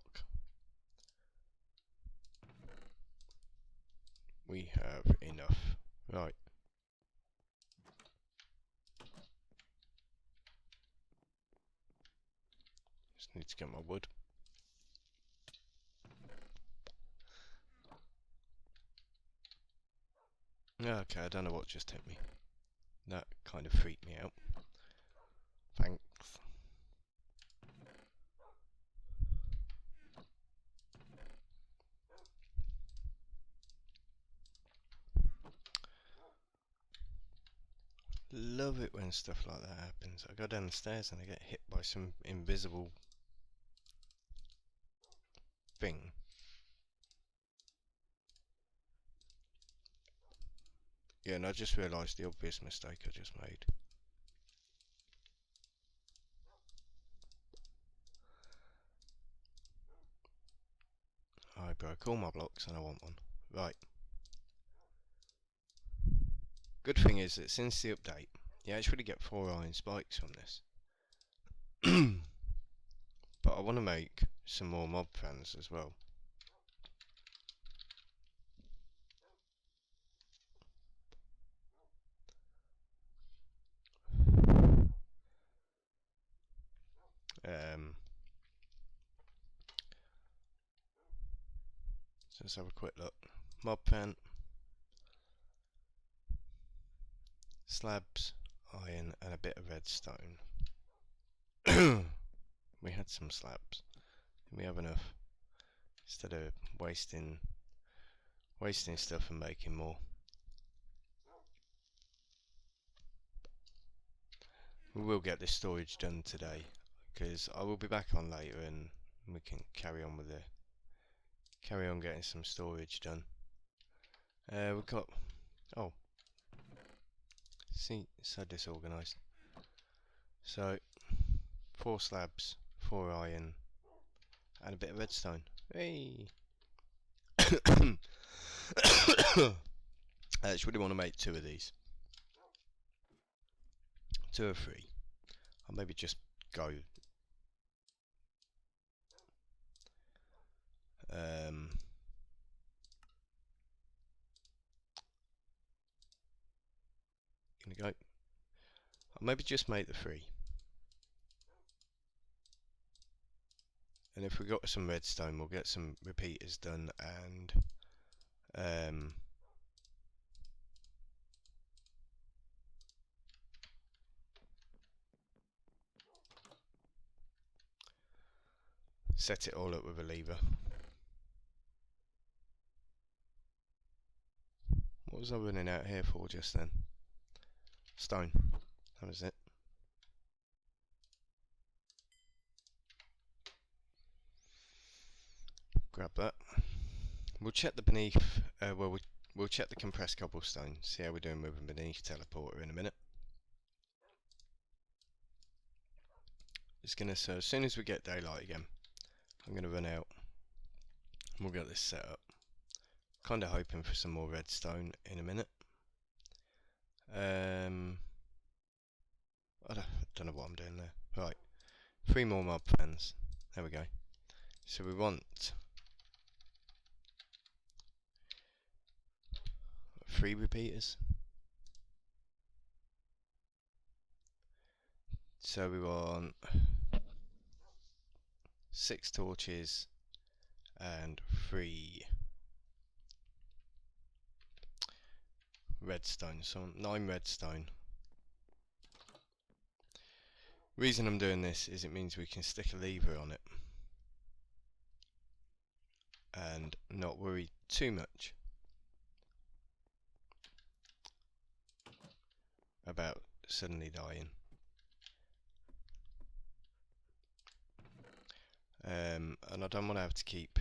We have enough. Right. Just need to get my wood. Okay, I don't know what just hit me. That kind of freaked me out. Thanks. Love it when stuff like that happens. I go down the stairs and I get hit by some invisible thing. Yeah, and I just realised the obvious mistake I just made. I broke all my blocks and I want one. Right. Good thing is that since the update, you actually get 4 iron spikes from this. But I want to make some more mob fans as well. So let's have a quick look. Mob vent, slabs, iron, and a bit of redstone. We had some slabs. We have enough. Instead of wasting stuff and making more. We will get this storage done today, because I will be back on later and we can carry on getting some storage done. We've got, oh, see, so disorganised. So 4 slabs, 4 iron, and a bit of redstone. Hey. I actually want to make 2 of these. 2 or 3. I'll maybe just go. Gonna go. I'll maybe just make the 3. And if we got some redstone, we'll get some repeaters done and set it all up with a lever. What was I running out here for just then? Stone. That was it. Grab that. We'll check the beneath. We'll check the compressed cobblestone. See how we're doing with a beneath teleporter in a minute. It's gonna. So as soon as we get daylight again, I'm gonna run out. And we'll get this set up. Kinda hoping for some more redstone in a minute. I don't know what I'm doing there. Right, 3 more mob fans. There we go. So we want 3 repeaters. So we want 6 torches and 3 redstone. So 9 redstone. Reason I'm doing this is it means we can stick a lever on it and not worry too much about suddenly dying. And I don't want to have to keep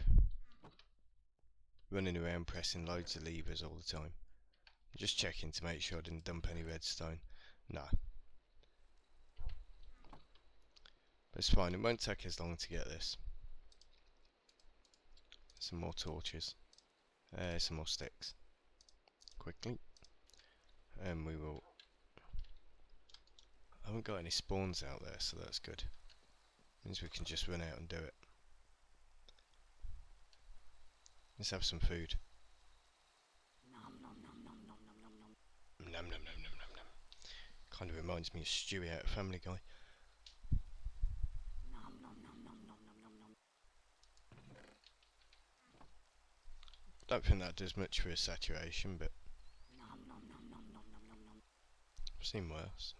running around pressing loads of levers all the time. Just checking to make sure I didn't dump any redstone. No. But it's fine, it won't take as long to get this. Some more torches. Some more sticks. Quickly. And we will... I haven't got any spawns out there, so that's good. Means we can just run out and do it. Let's have some food. Nom nom nom nom nom nom nom. Nom nom nom nom nom nom. Kind of reminds me of Stewie out of Family Guy. Nom nom nom nom nom nom nom nom. Don't think that does much for a saturation, but nom nom nom nom nom nom nom nom. I've seen worse.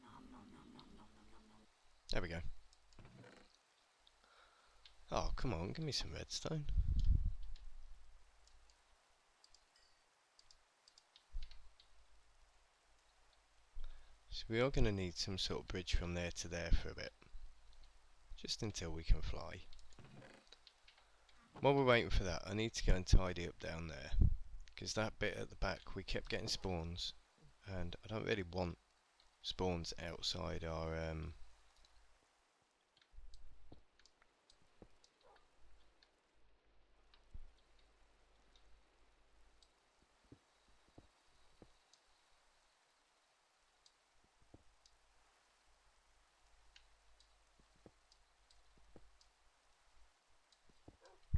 Nom nom nom nom nom nom nom. There we go. Oh, come on, give me some redstone. So we are going to need some sort of bridge from there to there for a bit. Just until we can fly. While we're waiting for that, I need to go and tidy up down there. Because that bit at the back, we kept getting spawns. And I don't really want spawns outside our...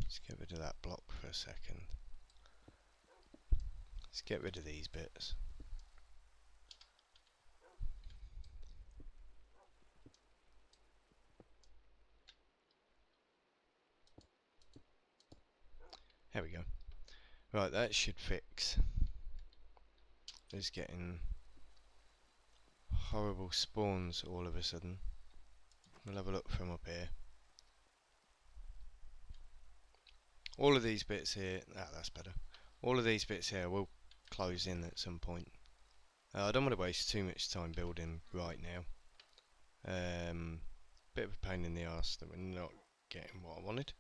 Let's get rid of that block for a second. Let's get rid of these bits. Right, that should fix. It's getting horrible spawns all of a sudden. We'll have a look from up here. All of these bits here, that's better. All of these bits here will close in at some point. I don't want to waste too much time building right now. Bit of a pain in the arse that we're not getting what I wanted.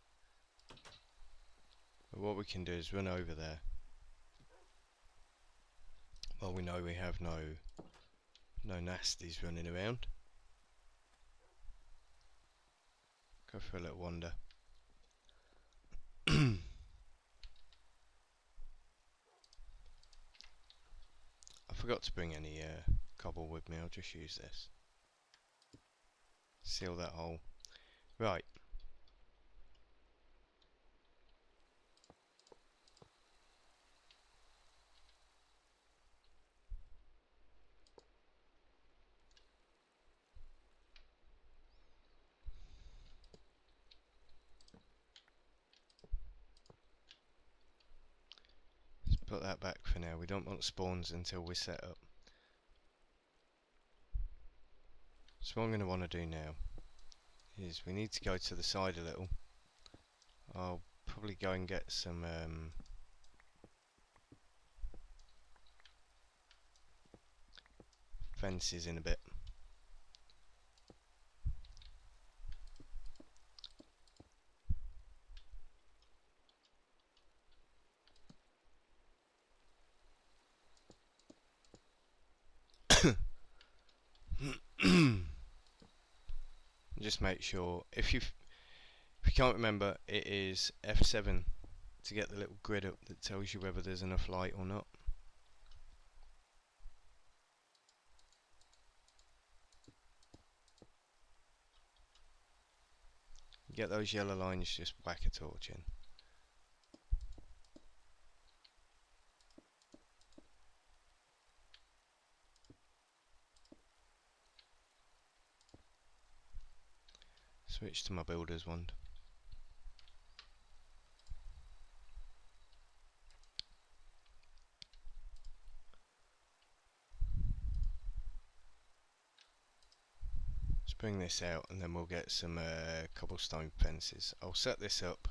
But what we can do is run over there. Well, we know we have no nasties running around. Go for a little wander. I forgot to bring any cobble with me. I'll just use this. Seal that hole. Right. Let's put that back for now. We don't want spawns until we're set up. So what I'm going to want to do now is we need to go to the side a little. I'll probably go and get some fences in a bit. Just make sure, if you can't remember, it is F7 to get the little grid up that tells you whether there's enough light or not. You get those yellow lines, just whack a torch in. Switch to my builder's wand. Let's bring this out and then we'll get some cobblestone fences. I'll set this up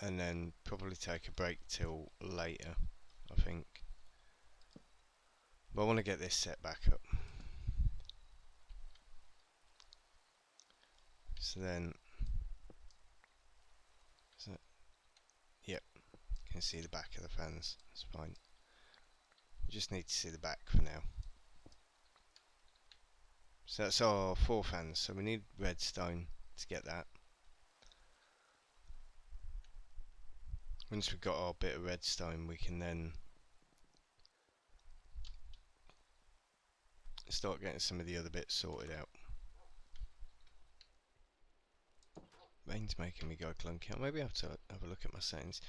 and then probably take a break till later, I think. But I want to get this set back up. So then, yep, you can see the back of the fans, that's fine. You just need to see the back for now. So that's our 4 fans, so we need redstone to get that. Once we've got our bit of redstone, we can then start getting some of the other bits sorted out. Rain's making me go clunky. Maybe I have to have a look at my settings.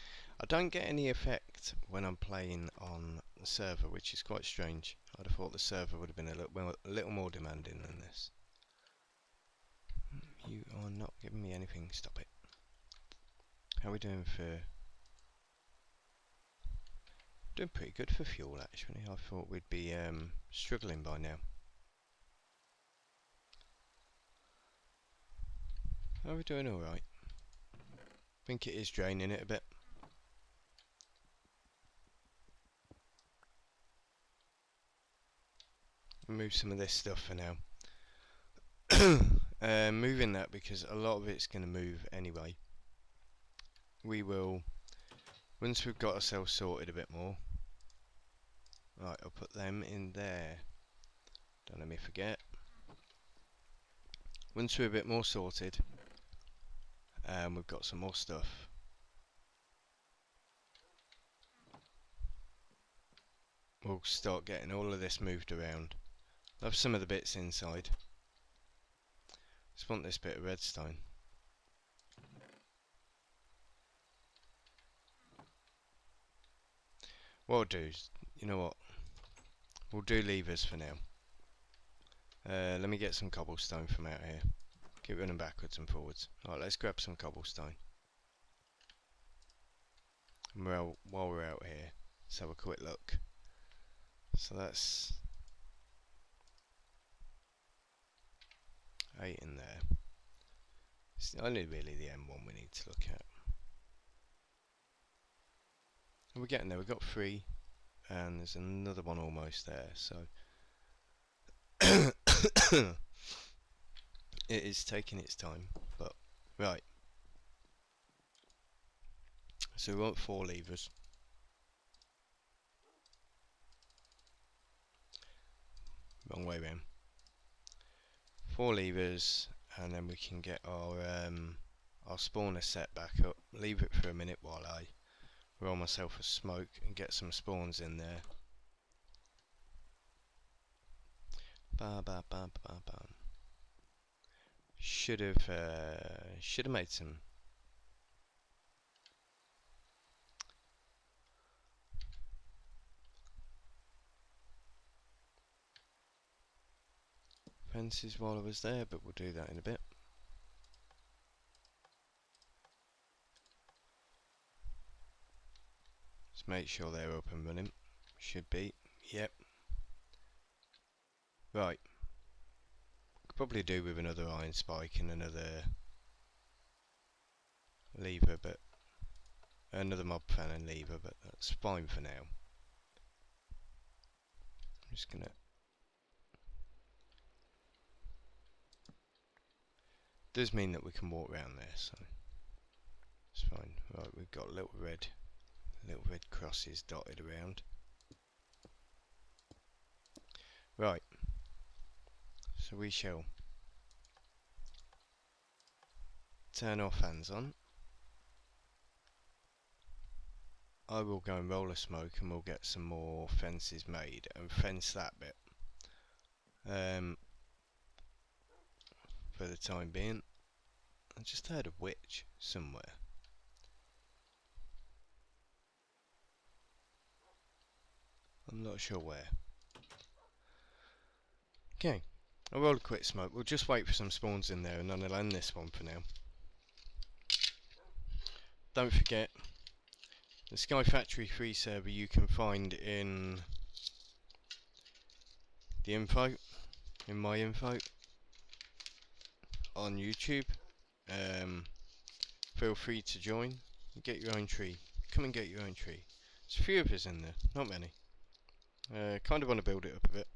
I don't get any effect when I'm playing on the server, which is quite strange. I'd have thought the server would have been a little more demanding than this. You are not giving me anything. Stop it. How are we doing for... Doing pretty good for fuel, actually. I thought we'd be struggling by now. Are we doing alright? I think it is draining it a bit. Move some of this stuff for now. Moving that because a lot of it's going to move anyway. We will, once we've got ourselves sorted a bit more. Right, I'll put them in there. Don't let me forget. Once we're a bit more sorted, we've got some more stuff. We'll start getting all of this moved around. I'll have some of the bits inside. Just want this bit of redstone. What I'll do is, you know what? We'll do levers for now. Let me get some cobblestone from out here. Keep running backwards and forwards. Alright, let's grab some cobblestone. And while we're out here, let's have a quick look. So that's 8 in there. It's only really the M1 we need to look at. And we're getting there. We've got 3, and there's another one almost there. So it is taking its time, but right. So we want 4 levers. Wrong way round. 4 levers, and then we can get our spawner set back up. Leave it for a minute while I roll myself a smoke and get some spawns in there. Ba ba ba ba ba. Should have made some. Fences while I was there, but we'll do that in a bit. Let's make sure they're up and running. Should be. Yep. Right. Could probably do with another iron spike and another lever, but another mob fan and lever, but that's fine for now. I'm just gonna. Does mean that we can walk around there, so it's fine. Right, we've got little red crosses dotted around. Right, so we shall turn our fans on. I will go and roll a smoke and we'll get some more fences made and fence that bit for the time being. I just heard a witch somewhere. I'm not sure where. Okay, I'll roll a quick smoke. We'll just wait for some spawns in there and then I'll end this one for now. Don't forget, the Sky Factory 3 server you can find in the info, in my info, on YouTube. Feel free to join and get your own tree. Come and get your own tree. There's a few of us in there, not many. Kind of want to build it up a bit.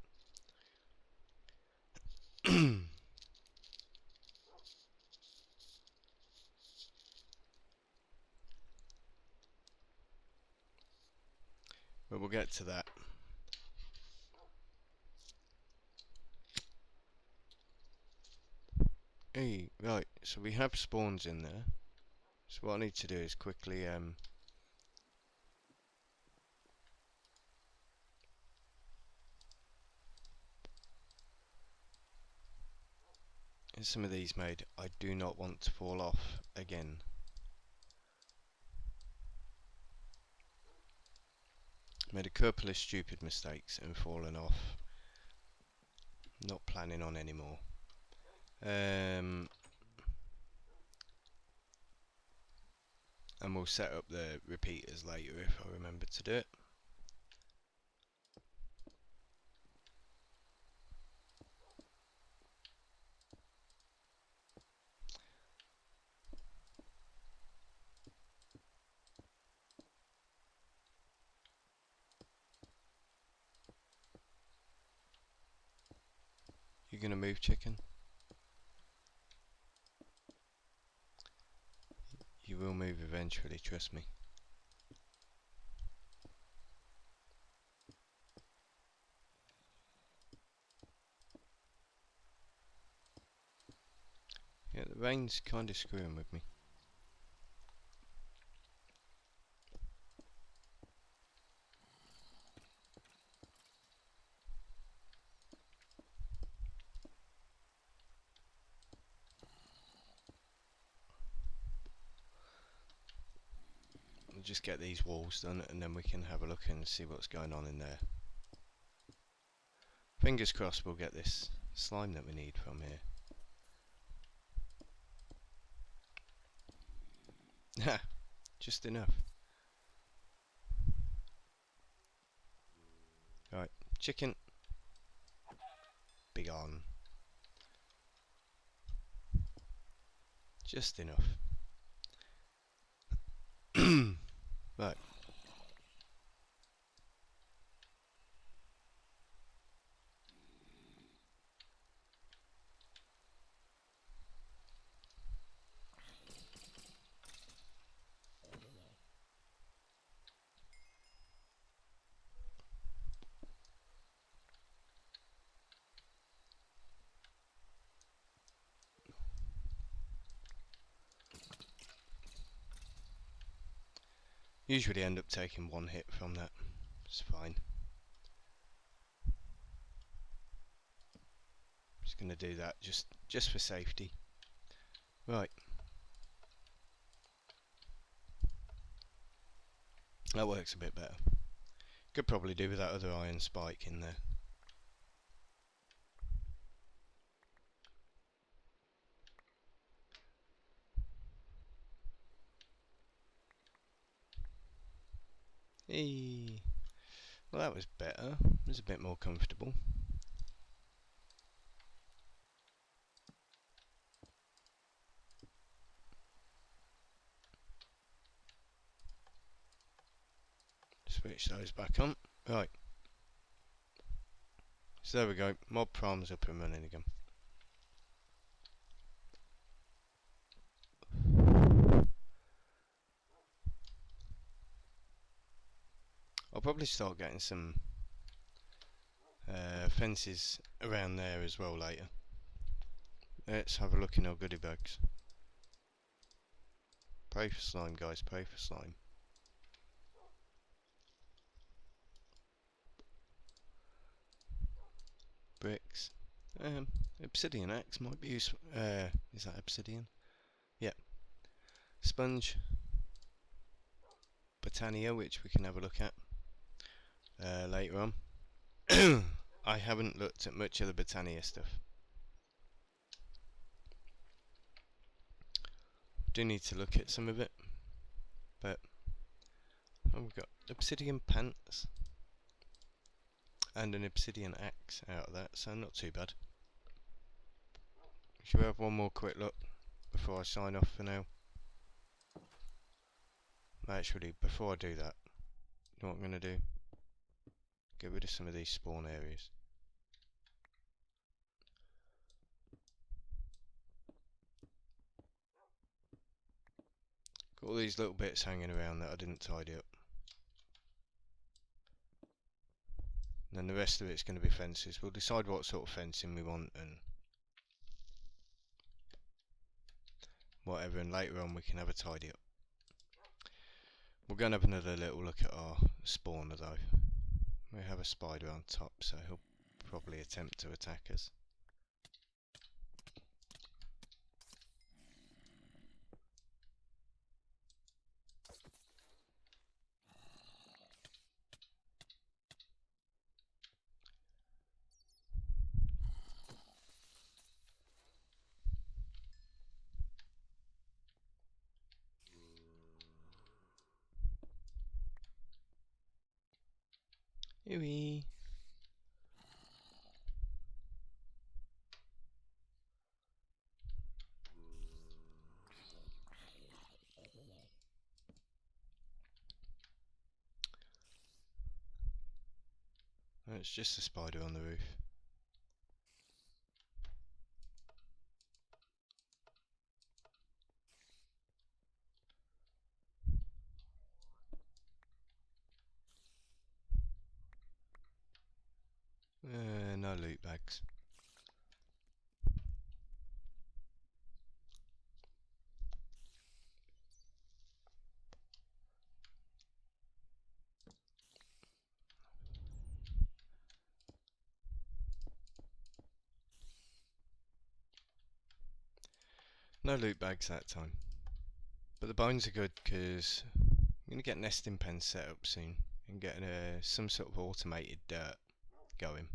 But we'll get to that. Hey, right, so we have spawns in there. So what I need to do is quickly get some of these made. I do not want to fall off again. Made a couple of stupid mistakes and fallen off. Not planning on anymore. And we'll set up the repeaters later if I remember to do it. You're gonna move, chicken? You will move eventually, trust me. Yeah, the rain's kind of screwing with me. We'll just get these walls done and then we can have a look and see what's going on in there. Fingers crossed we'll get this slime that we need from here. Ha! Just enough. Chicken. Big on. Just enough. Right. Usually end up taking one hit from that. It's fine. Just gonna do that just for safety. Right. That works a bit better. Could probably do with that other iron spike in there. Eee. Well, that was better. It was a bit more comfortable. Switch those back on. Right. So there we go. Mob Prime's up and running again. I'll probably start getting some fences around there as well later. Let's have a look in our goodie bags. Pray for slime, guys. Pray for slime. Bricks. Obsidian axe might be useful. Is that obsidian? Yep. Sponge. Botania, which we can have a look at later on. I haven't looked at much of the Botania stuff. Do need to look at some of it, but we've got obsidian pants and an obsidian axe out of that, so not too bad. Should we have one more quick look before I sign off for now? Actually, before I do that, you know what I'm going to do? Get rid of some of these spawn areas. Got all these little bits hanging around that I didn't tidy up. And then the rest of it's going to be fences. We'll decide what sort of fencing we want and whatever, and later on we can have a tidy up. We're going to have another little look at our spawner though. We have a spider on top, so he'll probably attempt to attack us. Ooey. It's just a spider on the roof. No loot bags. No loot bags that time. But the bones are good because I'm going to get nesting pens set up soon and get some sort of automated dirt going.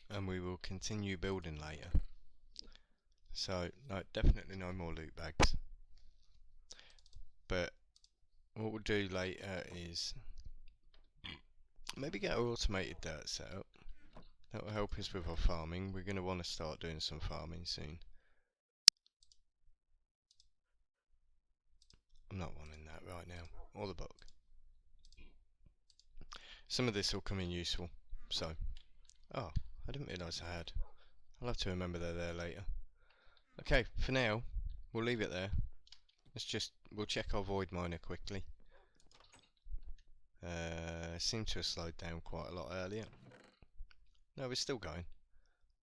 And we will continue building later. So no, definitely no more loot bags. But what we'll do later is maybe get our automated dirt set up. That will help us with our farming. We're going to want to start doing some farming soon. I'm not wanting that right now. Or the book. Some of this will come in useful. So, oh, I didn't realise I had. I'll have to remember they're there later. Okay, for now, we'll leave it there. We'll check our void miner quickly. Seemed to have slowed down quite a lot earlier. No, we're still going.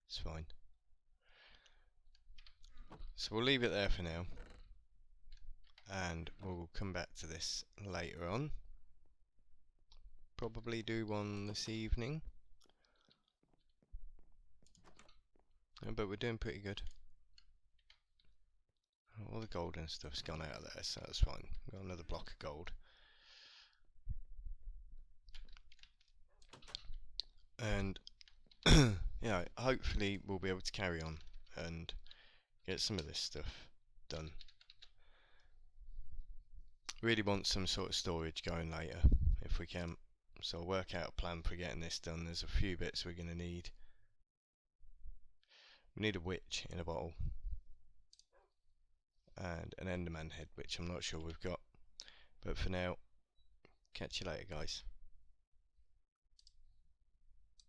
It's fine. So we'll leave it there for now. And we'll come back to this later on. Probably do one this evening. But we're doing pretty good. All the gold and stuff's gone out of there, so that's fine. We've got another block of gold. And yeah, hopefully we'll be able to carry on and get some of this stuff done. Really want some sort of storage going later if we can. So I'll work out a plan for getting this done. There's a few bits we're going to need. We need a witch in a bottle. And an Enderman head, which I'm not sure we've got. But for now, catch you later, guys.